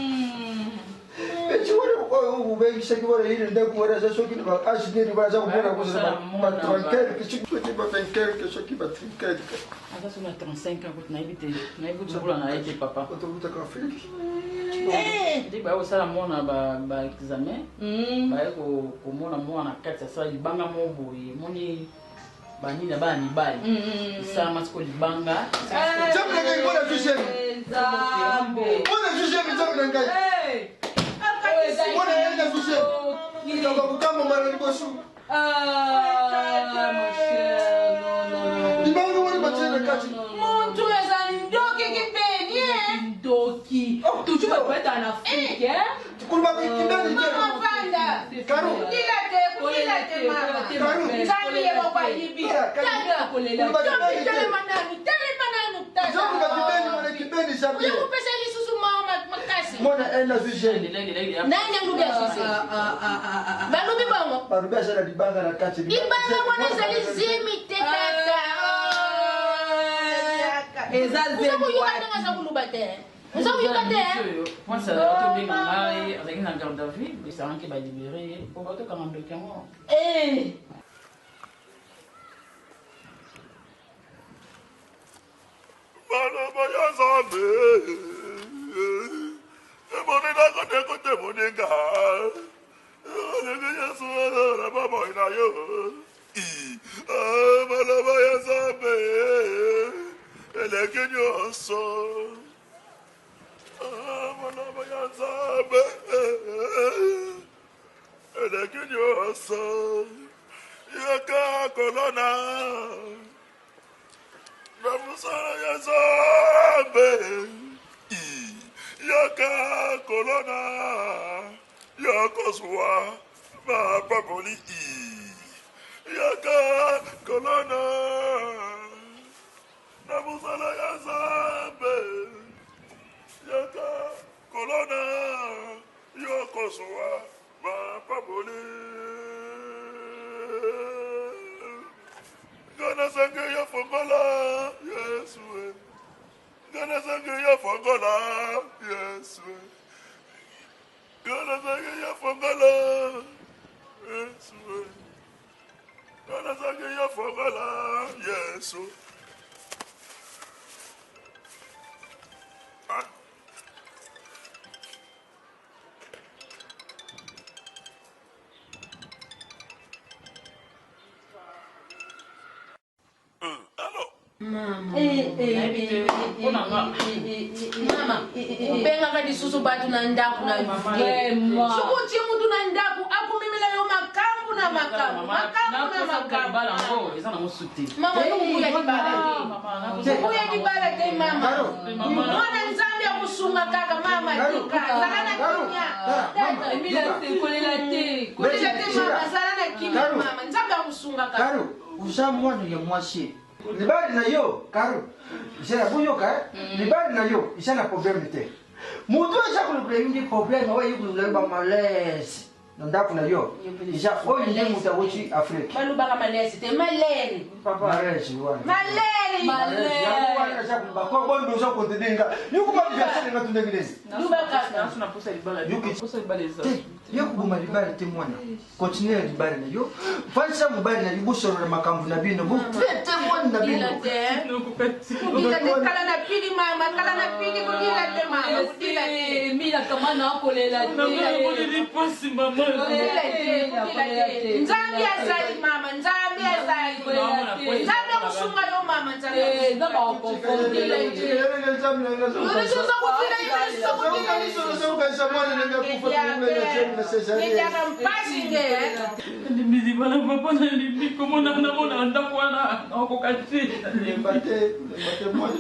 petit vous voyez ce que vous avez dit, vous avez dit que vous avez dit que vous avez dit que vous avez Ata sona 35 ans na ibite na ibuti kula na aide papa. Otobuta ka Afrique. Ndi ba osala mona ba examen. Ba ko mona mona kati sa libanga mo boye moni bani na bani bali. Sa masiko libanga. Jambe ngai mona fishem. Mona fishem jambe ngai. Mona enda fishem. Ni kama kama mara libosu. Muntu eza ndoki kipeni ndoki tuchuba kwenda na Afrika kulba kidani mama panda karu kila te mama karu zani yebo kwa libi tada kolela tele manani tata zobu kibeni mwana kibeni sabi uyo pesa lisusu mama makasi mwana enda vijeni nani ngubia sisi balubi bongo balubi asala libanga na kati libanga mwana zali zimi tata Moi, ça va tomber avec une garde à vue, mais ça va être libéré. On va tout comme un bloqué. Mama, upenga kadi susu batu na ndaku na vrema. Sukuti mtu na ndaku, akumimila yo makambu na makambu. Makambu na makambu. Mama, nukuya kibala. Nukuya kibala te mama. Mwana nzambi ya kusunga kaka mama tika. Zalana kimya. Tata, emila te, kolela te. Kolela te mama, zalana kimya mama. Nzambi ya kusunga kaka. Karu, ushamwana ya mwashi. Libali na yo, Karu. Isana buyoka, libali na yo, isana problème te. Mutu acha kulipeleka problème wa yuko kuleba malaise. Nondaku na yo. Isha oyi ndi mutawochi Afrika. Baluba kama malaise te malere. Papa malaise wana. Malere. Malere. Yangu wana acha kulibako bondo zo kontinenga. Yuko mabiashara ngatunde ngilezi. Luba kaka. Tunaposa libala. Yuko posa libala za. Yo kubuma libali te mwana. Continuer libali na yo. Fansa mubali na libusoro na makambu na bino. Bufete mwana na bino. Kudila te kala na pili mama, kala na pili kudila te mama, kudila te. Mila kama na kolela te. Kudila te. Nzambi azali mama, nzambi azali. Nzambi akusunga yo mama, nzambi. Ndaba wakufundila te. Unisuza kudila yo, unisuza kudila. Nitaka mpasi nge. Limbizi bana papa na limbi komo na mona ndako wana okokati. Lembate mwana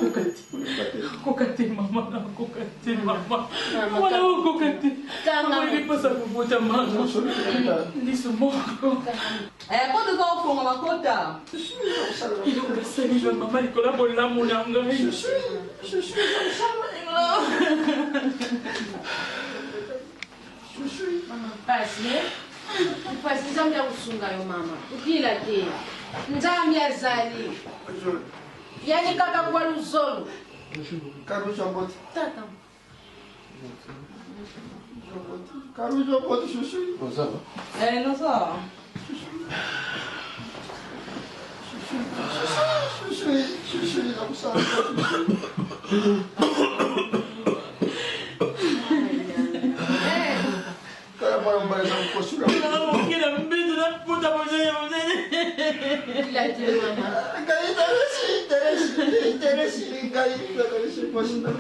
kokati mama kokati mama. Mwana kokati. Kama nilipasa kuvuta mama. Niso moko. Quando eu vou uma conta? Ile ukasani jwa mama nikola bola mona ngai. Pasi nzambi ya kusunga yo mama. Ukila te. Nzambi azali. Yani kaka kwa luzolo. Karu shamboti. Tata. Caro, je vais te chouchou. Bon, ça va. Eh, non, ça. Chouchou, comme ça. Cara, vai um baile com costura. Não, que não me dá puta você. La tia maman. Interesse, cai, interesse, costura.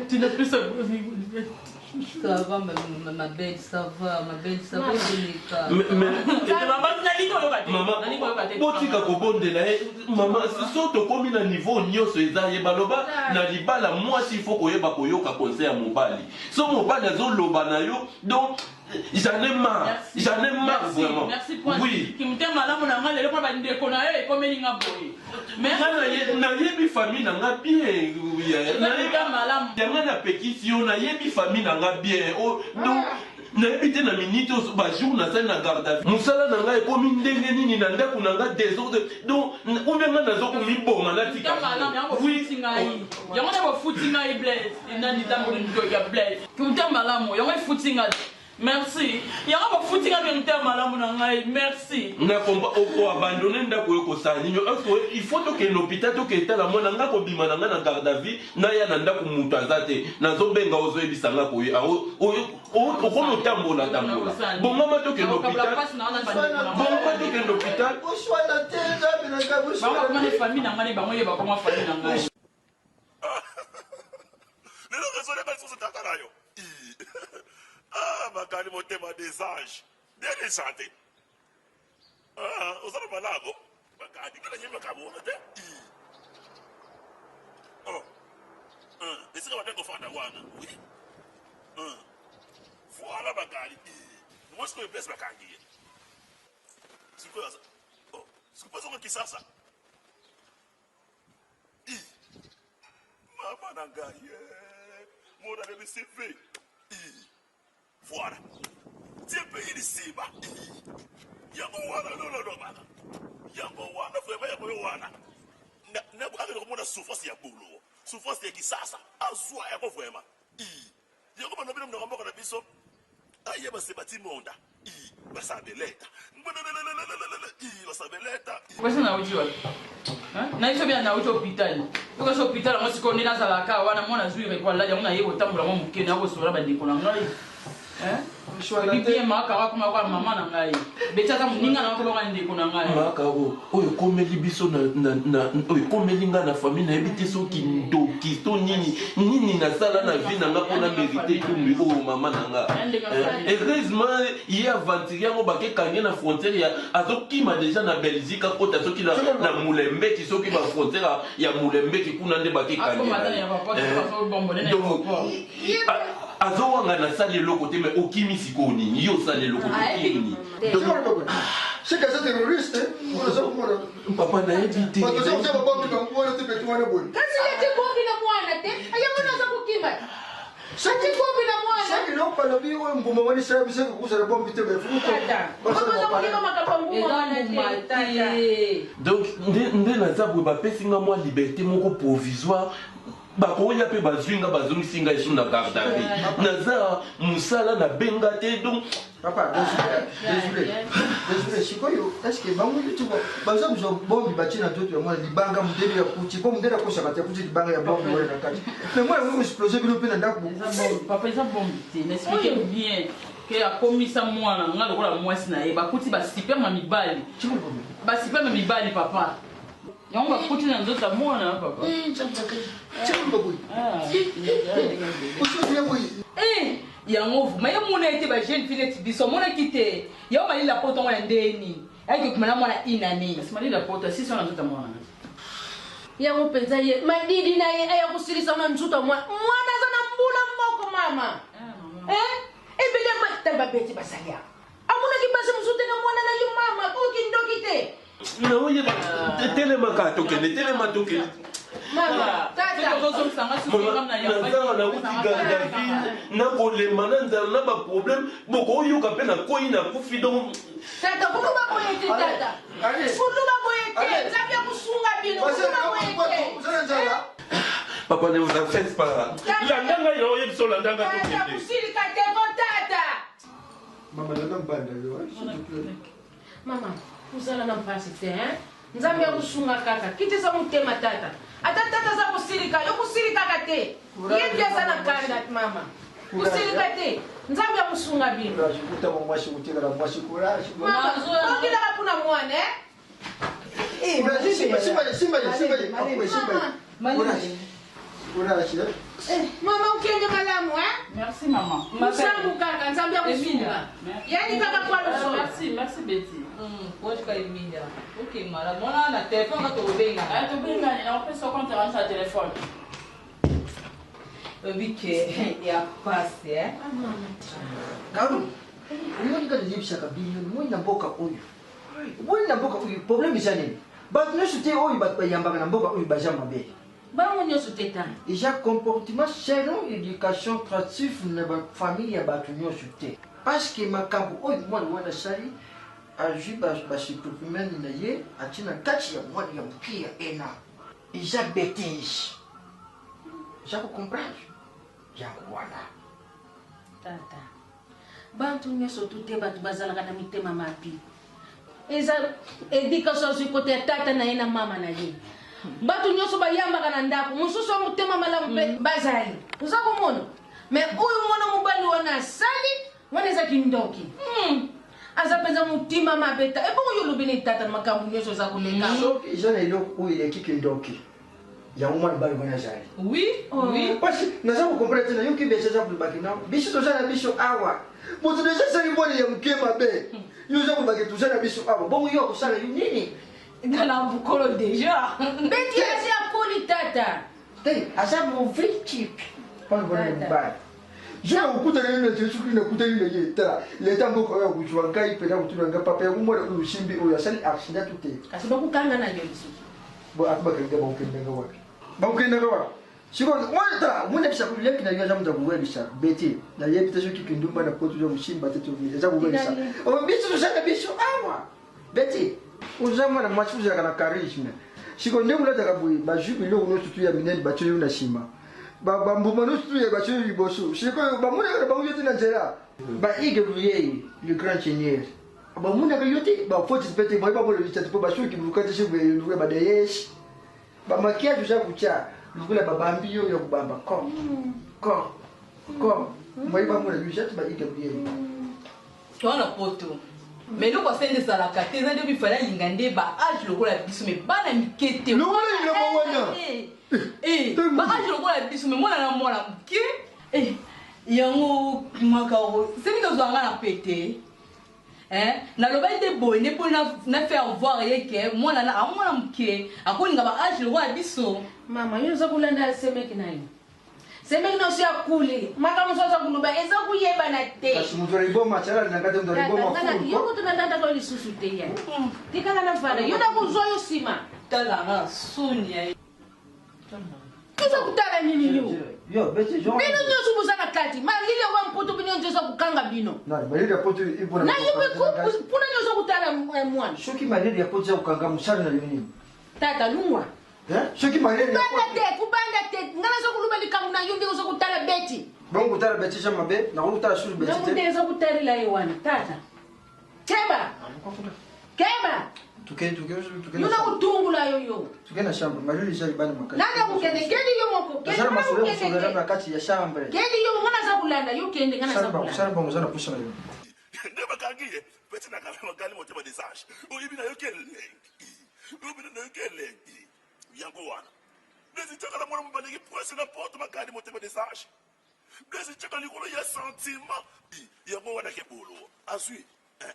Tu n'as plus ça pour vivre. Ça va, ma belle, ça va, ma belle, ça va, Monica. Maman, botika kobondela maman so tokomi na niveau nyonso eza yeba loba na libala mwasi il faut koyeba koyoka conseil ya mobali so mobali azoloba na yo donc j'en ai marre vraiment. Merci pour oui. Qui me dit malamu na ngale le papa ndeko na yo ekomeli nga boye. Mais na yebi famille na nga bien. Na yebi malamu. Tellement na pétition na yebi famille na nga bien. Donc nayebi te na minute bajour nasali na garde à vue mosala na ngai ekomi ndenge nini na ndako na ngai désordre donc obe ngai nazokomiboma natika yango na bofuti ngai blaise enani ntango ya blaise kimte malamu yango efuti ngai merci yango bofuti ngai kimte malamu na ngai merci nakomba oabandone ndako oyo kosala nini il faut tokende hôpital toketala mwana ngai kobima na ngai na garde à vue naya na ndako moto aza te nazobenga ozoyebisa ngai koye okomi otambola bongama tokende hôpital famille na ngai bango yeba koma famille na ngai lelo raisonne pas sur tata na yo ah makani motema des anges bien chanté ah osala malago makani kala nyema kabona te oh esika batako fanda wana oui voilà bakali moi ce que je pense bakangi c'est quoi ça oh c'est pas ça qui ça maman nanga mon ami CV voilà c'est pays ici ba yango wana no bana yango wana vraiment yango wana na akelo komona souffrance ya bolo souffrance ya kisasa azwa yako vraiment yango bana bino mna komboka na biso aye ba sebati monda basabeleta basabeleta kwese na ujiwa na hizo bia na ujo hospitali uko so hospitali mo sikoni na sala ka wana mwana zuire kwa laja muna yebo tambula mo mukene abo sura ba ndiko na ngai bien maka wa kuma kwa mama na ngai betata muninga na ko ba ndiko na ngai maka oyo komeli biso na oyo komeli nga na famille na ebiti so kindoki to nini na sala na vie na nga pona mériter kumbi o mama na nga heureusement il aventuria ngo bake kange na frontière ya azokima déjà na Belgique akota soki na Mulembe ki soki ba frontière ya Mulembe ki kuna nde bake kange azowanga na sali eloko te mais okimi sikoyo nini yo sali eloko te nini c'est que c'est terroriste papa nayebi te kasi lete bombi na mwana te ayango naza kokima saki bombi na mwana saki no palobi oyo mbuma wani sera bisaka kusala bombi te donc nde naza boye bapesinga mwa liberté moko provisoire bakoya pe bazwinga bazongisinga esu na garde à vue naza musala na benga te donc papa désolé sikoyo est-ce que bango tuko baza mzo bombi batina toto ya mwana libanga mudeli ya kuti ko mudeli ko shaka kuti libanga ya bombi wala nakati mais moi ngo exploser bilo pe na ndako papa ça bombi te n'explique bien que a komisa mwana ngalo kola mwasi na ye bakuti ba super mamibali papa yango bakuti na nzota mwana papa yango vuma ye mona ete ba jeune fille ti biso mona kite yo mali la poto mwana ndeni ayike kumana mwana inani mali la poto si sona nzota mwana yango penza ye madidi na ye aya kusilisa na nzota mwana zana mbula moko mama ebele matamba beti basalia amuna kibasa mzute na mwana na yo mama ukindokite na oye telema ka tokende telema tokende mama tata na uti garde à vue na kolema na nzala na baproblème boko oyoka mpe na koyi na kufi donc tata kulu baboyete tata kulu baboyete nzambe kusunga bino kulu baboyete Papa, ne vous affaisse pas. Landanga, il y a une landanga. Tata, kusilika teko tata. Maman, je n'aime pas Maman, uzala na mpasi te, hein? Nzambe ya kusunga kaka. Kiti za mutema tata. Ata tata za kusilika, yo kusilika kate. Ye pia sana kanda mama. Kusilika te. Nzambe ya kusunga bino. Courage, kuta mwa shi kutika na mwa shi courage. Mama, okila kapuna mwana, eh? Mama ukiende malamu, eh? Merci maman. Musangu kaka, nzambe ya kusunga. Yani kaka kwa loso. Merci Betty. Hoje cai minha. O que mara? Mona na telefone que tu vem. Ah, tu bem ganha, não pensa quando ela está telefone. Eu vi que é a passe, é? Garu, eu não quero dizer que a binho, muito na boca olho. Muito na boca olho, problema já nem. But não se tem olho, but vai ambar na boca olho, vai já mabe. Bom, nyo su teta. E já comportement sério, éducation traditif na família batu nyo su te. Parce que makambo olho mwana sali. Agi basipupimeni na ye atina kati ya mwani ya mkia ena ija bêtise já comprendre já wana tata bantu nyoso tute batu bazalaka na mitema mapi eza éducation sur côté tata na ye na mama na ye batu nyoso bayambaka na ndako mosusu wa motema malamu mpe bazali oza komona me oyo mwana mobali wana asali wana eza kindoki azapenza mutima mabeta ebongo yolobeni tata makambo nyonso eza koleka soki eza na eloko oyo eleki kindoki yango mwana bali wana azali oui parce naza kokomprendre tena yoki besa eza kolobaki nao biso toza na biso awa moto deja asali mwana ya moke mabe yo oza kolobaki toza na biso awa bongo yo akosala yo nini ngala bukolo deja beti asi akoli tata te aza mauvais type mpona bona mobali jona ukutana na Yesu Kristo nakutana na yeye tala leta mboko ya kujua ngai pena kutunanga papa ya kumora ushimbi oyo asali accident tute kasi bakukanga na Yesu bo atubaka ngaba ukendanga wapi ba ukendanga wapi siko wata mwana bisha kuleki na yaza mta kuwebisha beti na yeye bitacho kikindumba na potu ya mushimba tetu yaza kuwebisha o bicho tusanga bicho awa beti uzama na machuza kana charisme siko ndemu lata kabui ba jubilo uno tutu ya minene bacho yuna shima bambuma nosutuye bacho liboso siko bamuna ba uyote na njera ba ige ruye le grand seigneur bamuna ka yote ba foti pete ba bolo lichatu po basho kibukate shibwe luwe ba dayesh ba makia tuja kucha lukula babambi yo ya kubamba ko moi ba mona lichatu ba ige ruye twana poto mais nous passons de ça la carte ça depuis fallait ingande ba âge lokola biso mais bana mikete no wala ile ba wana ba âge lokola biso mais mona na mona ke yango makao c'est mi tozanga na pété na loba ite boy ne pour na faire voir yeke mona na amona mke akolinga ba âge lokola biso mama yo za kulanda semeki nayo semeki no sia kuli maka musoza kuluba eza kuyeba na te kasi mutore boma chala na kate mutore boma full yo kutuna ndanda ko lisusu te ya tikala na fara yo na kuzoyo sima tala na sunya kiza kutala nini yo beti jo bino nyoso buzana kati malile wa mputo bino nyoso kukanga bino na malile ya poto ibona na yube puna nyoso kutala mwana shoki malile ya poto ya kukanga musana na nini tata lumwa shoki malile ya kubanda te ngala so kuluba likamu na yundi uso kutala beti bongo kutala beti chama be na kutala shuru beti te na muteza kutala la yewana tata keba tukeni yuna kutungula yoyo tukena shamba malili shali bani makati nani ukende kendi yo moko kendi sana masolo kusogera na kati ya shamba kendi yo ngana za kulanda yo kendi ngana za kulanda shamba bongo sana pusha na yo ndeba kangiye beti na kama magali motema desage uyibina yokelenge uyibina yokelenge yango wana Desi chaka la mwana mbaliki presse n'importe ma kadi motema desage Desi chaka likolo ya sentiment yango wana kebolo azui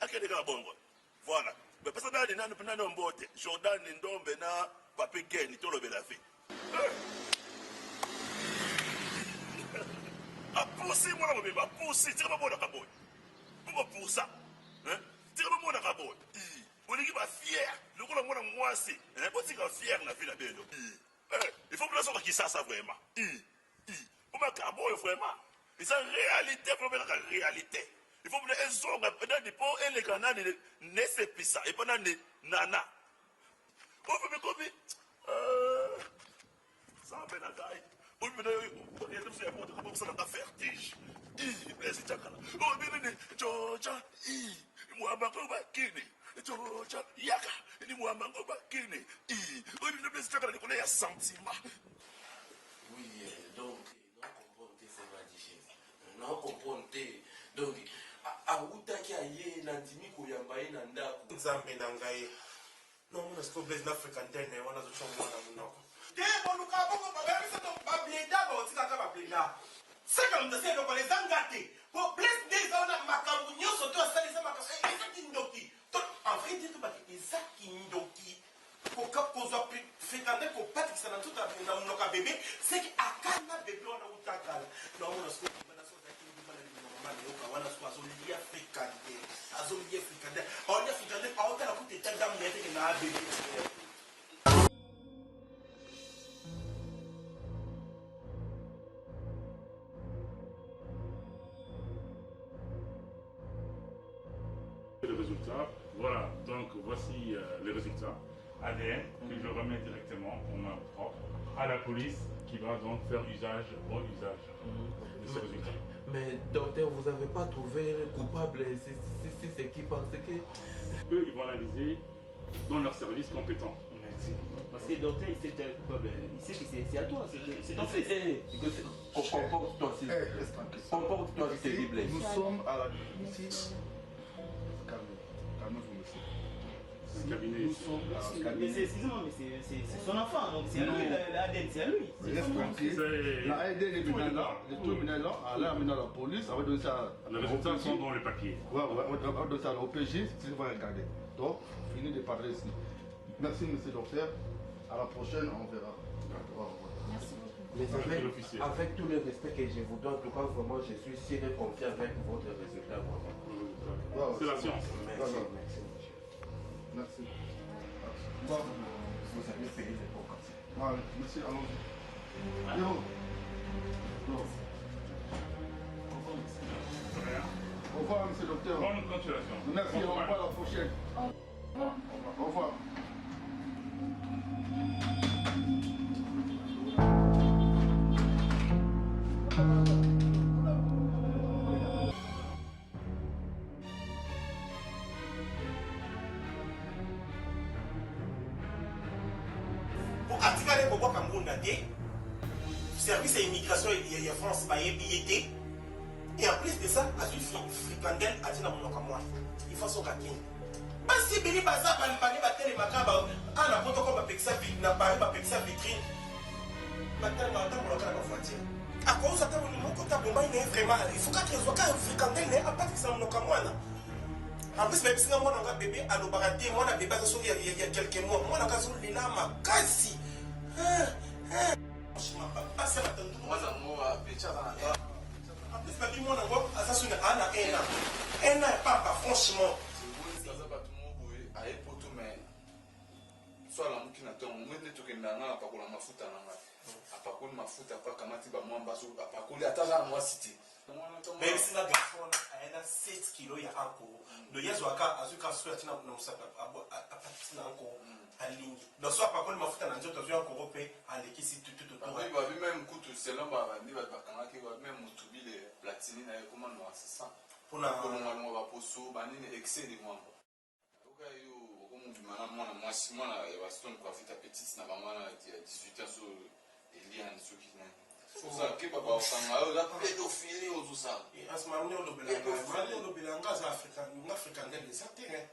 akende kala bongo voilà mais pesa dali nanu pinano mbote Jordan Ndombe na Pape Geni tolo bela fi a poussi mwana mobimba poussi tira mwana kaboy pour ça tira mwana kaboy olingi ba fier lokolo mwana mwasi botika fier na vie na bendo il faut que nous soyons ça vraiment on va caboy vraiment et ça réalité problème la réalité il faut que nous soyons dans des pots et les canaux ne se pissa et pendant des nana on fait comme ça ben agai vertige. Blaise Chakala. Oh, Bene, Georgia, Muamango Bakini, Georgia, Yaka, et Muamango Bakini. Oh, Blaise Chakala, on est à sentiment. Oui, donc, non comprendre c'est ma difficile. Non comprendre. Donc, autaki aye nandimi koyamba ye na ndako. Nzambe na ngai. Non, mon est Blaise l'Africain dernier, on a tout changé dans mon nom. C'est comme de ces gens les engagés. Pour blesser des gens à Macambougno, surtout à Salisa Macambougno, et ça qui n'doki. En vrai, dire que ça qui n'doki. Pour qu'on soit plus fréquenté, pour pas que ça n'a tout à fait dans mon bébé, c'est qu'à Kana bébé, on a eu ta cale. Non, on a ce qu'on a fréquenté. On a fréquenté, on a coûté telle dame, mais elle a bébé. Les résultats, voilà, donc voici les résultats ADN que je remets directement en main propre à la police qui va donc faire bon usage de ces résultats. Mais docteur, vous n'avez pas trouvé coupable, c'est ce qui pense que... Eux, ils vont analyser dans leur service compétent. Merci. Parce que le docteur, il sait que tu es coupable, il sait que c'est à toi, c'est ton fait. Comporte-toi, s'il te plaît. Comporte-toi, s'il te plaît. Nous sommes à la ici. Calmez-vous, monsieur. C'est un cabinet ici. Excusez-moi, mais c'est son enfant, donc c'est à lui, l'ADN, c'est à lui. Reste tranquille. L'ADN est venu là, le tout est là, elle a amené la police, on va donner ça. Les résultats sont dans le papier. Ouais, on va donner ça au PJ, si vous voulez regarder. Donc, fini de parler ici. Merci, monsieur le docteur. À la prochaine, on verra. Merci beaucoup. Mais avec tout le respect que je vous dois, en tout cas, vraiment, je suis si confiant avec votre résultat. C'est la science. Merci. Merci. Vous avez payé les bons conseils. Voilà, merci, allons-y. Yo. Au revoir, monsieur le docteur. Bonne continuation. Merci, au revoir à la prochaine. Au revoir. Service à immigration et France va y être. Et en plus de ça, à une fricandelle, à une amour comme moi. Il faut son caquin. Pas si Béni Baza va pas les macabres. Ah, la photo comme Apexa vitrine. Maintenant, on va la voiture. À cause de ça, il est vraiment. Il faut qu'un fricandelle n'est pas que ça mon comme moi. En plus, même si moi, on a un bébé, à l'obarati, moi, on a bébé, il y a quelques mois. Moi, on a un bébé, ma quasi. En plus, ma vie, mon amour, ça sonne un an, papa, franchement. soit la mukina to mwende tukenda na apakola mafuta na ngati apakoli mafuta paka mati ba mwamba so apakoli atala mwa city mais singa gafon aena 7 kilo ya anko no yezo aka azuka so atina na musaka apatina anko alingi no so apakoli mafuta na njoto zo anko rope alekisi tutu to ba bi même kutu selon ba ndi ba bakanga ki ba même mutubile platini na yekoma no asasa pona kolonga mo ba poso banini excès de mwamba oka yo mwana mwana mwasi mwana ya baston kwa vita petite na bamwana ya 18 ans so Eliane soki na ça ke baba okanga la pédophilie ozo ça et asmamne o lobelanga za africain des certains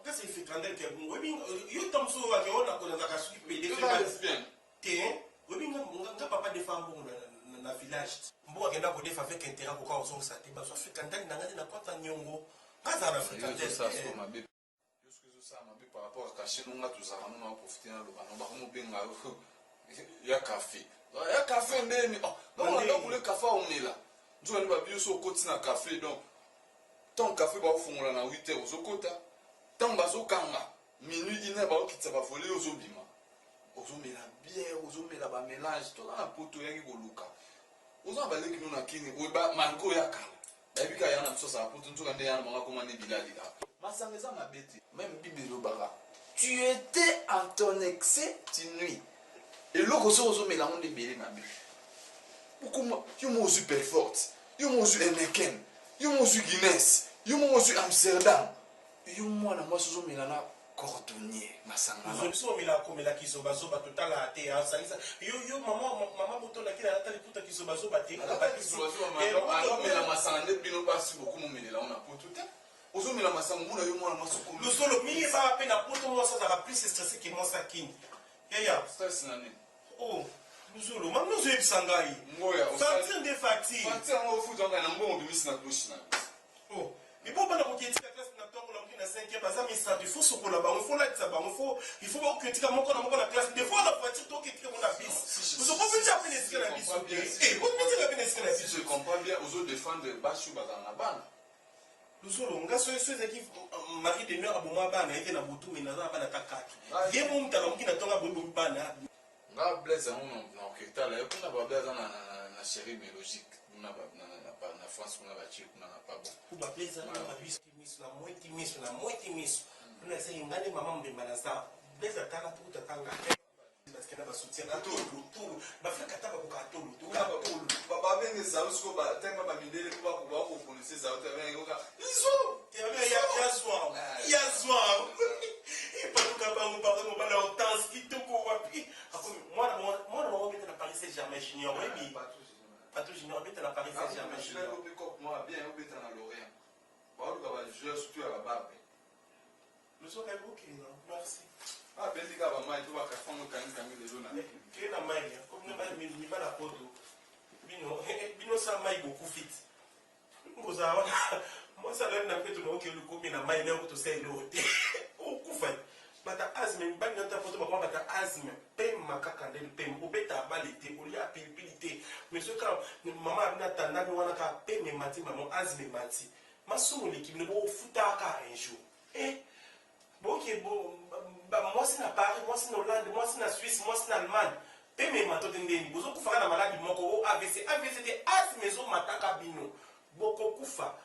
que c'est africain que webi yo tamso wa ke ona kona ka suki pédophilie te webi nga papa de femme na village mbo akenda ko defa avec intérêt ko ka ozo sa te ba so africain na ngani na kwata nyongo kaza africain des ça m'a par rapport à cacher nous là tous avant nous profiter dans le banon ba mo benga ya café ya café ndeni donc on a voulu café on est là nous on va bien so koti na café donc tant café ba fungola na 8h ozokota tant bazo kanga minuit ina ba okitsa ba voler ozobima ozomela bière ozomela ba mélange to la poto ya kikoluka ozo ba leki nous na kini o ba mango ya kala ba bika yana so sa poto ntuka ndé yana manga koma ne bilali là Masangeza mabete, même Bibi Lobara. Tu étais en ton excès, tu nuis. Et l'eau que ce soit mélange de bébé, ma belle. comment yo mo zu Belfort, yo mo zu Heineken, yo mo zu Guinness, yo mo zu Amsterdam. Yo moi na moi sozo milana cordonnier masanga. Zo mila komela kizoba zoba totala ate asalisa. Yo mama moto la kila ata liputa kizoba zoba te. Ala kizoba zoba alors mela masanga ne bino pas beaucoup momela on a pour tout. Ozo mela masanga muna yo moi na moi soko. Le solo mi ba pe na poto moi ça va plus stressé que moi ça kin. Yaya, stress nani. Oh, Luzolo, mam nous yeb sangai. Ngoya, sentir des fatigues. Fatigue on fout donc na mbongo bimisi na douche na. Oh, mais bon bana ko kiti la classe na tongo la mkina 5e baza misa il faut sokola ba, il faut la tsaba, il faut ba kritika moko na classe. Des fois la fatigue to kritika mon bis. Vous pas venir à peine escale bis. Eh, vous venir à peine escale bis. Je comprends bien aux autres défendre Bashu bazana bana. Luzolo, nga so qui mari de mère aboma bana ete na butu mais naza bana takaki. Ye mo mtaka mkina tonga bobo bana. Nga blaise on oketa la kuna ba blaise na chérie biologique na France kuna ba chi kuna na pa bon. Ku ba blaise na ba bis timis na moitimis. Kuna se ngane mama mbemba na sa. Blaise tanga tu tatanga. Parce que na ba soutien na tout ba fika taba ko ka tolo to ka tolo. Ba benge za usko ba tenga ba mindele ko ba ko police za uta venga ko iso. Ya zwa. Ipaluka ba mo ba na Hortense kitoko wapi. Moi on Paris Saint-Germain junior oui Patou junior bête na Paris Saint-Germain junior. Moi bien on bête na Lorient. Ba lu ka ba joueur surtout à la barbe. Le soir est OK non merci. Ah ben diga ba mai to ba ka fongo kan le zona. Que na mai comme na mai mi ba la poto. Bino ça mai beaucoup fit. Ngoza moi ça là na fait to OK le komi na mai na ko to say no te. O kufa. Bata azme mbani nta photo ba bata azme pe makaka ndel pe obeta balite oli a pilipilité monsieur ka mama abina tanda ni wana ka pe me mati maman azme mati masumu l'équipe ne bo futaka un jour bon qui bon moi c'est na Paris moi c'est na Hollande moi c'est na Suisse moi c'est na Allemagne pe me mato tendeni bozo kufa na maladi moko o AVC de azme zo mataka bino boko kufa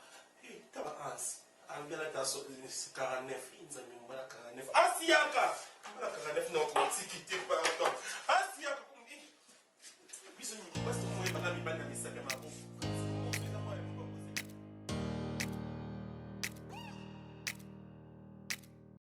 taba ans Angela taso 49 inzami mbala 49 asiaka mbala 49 na kotikite pa to asiaka kumbi biso ni basi mo ebana mi bana misaka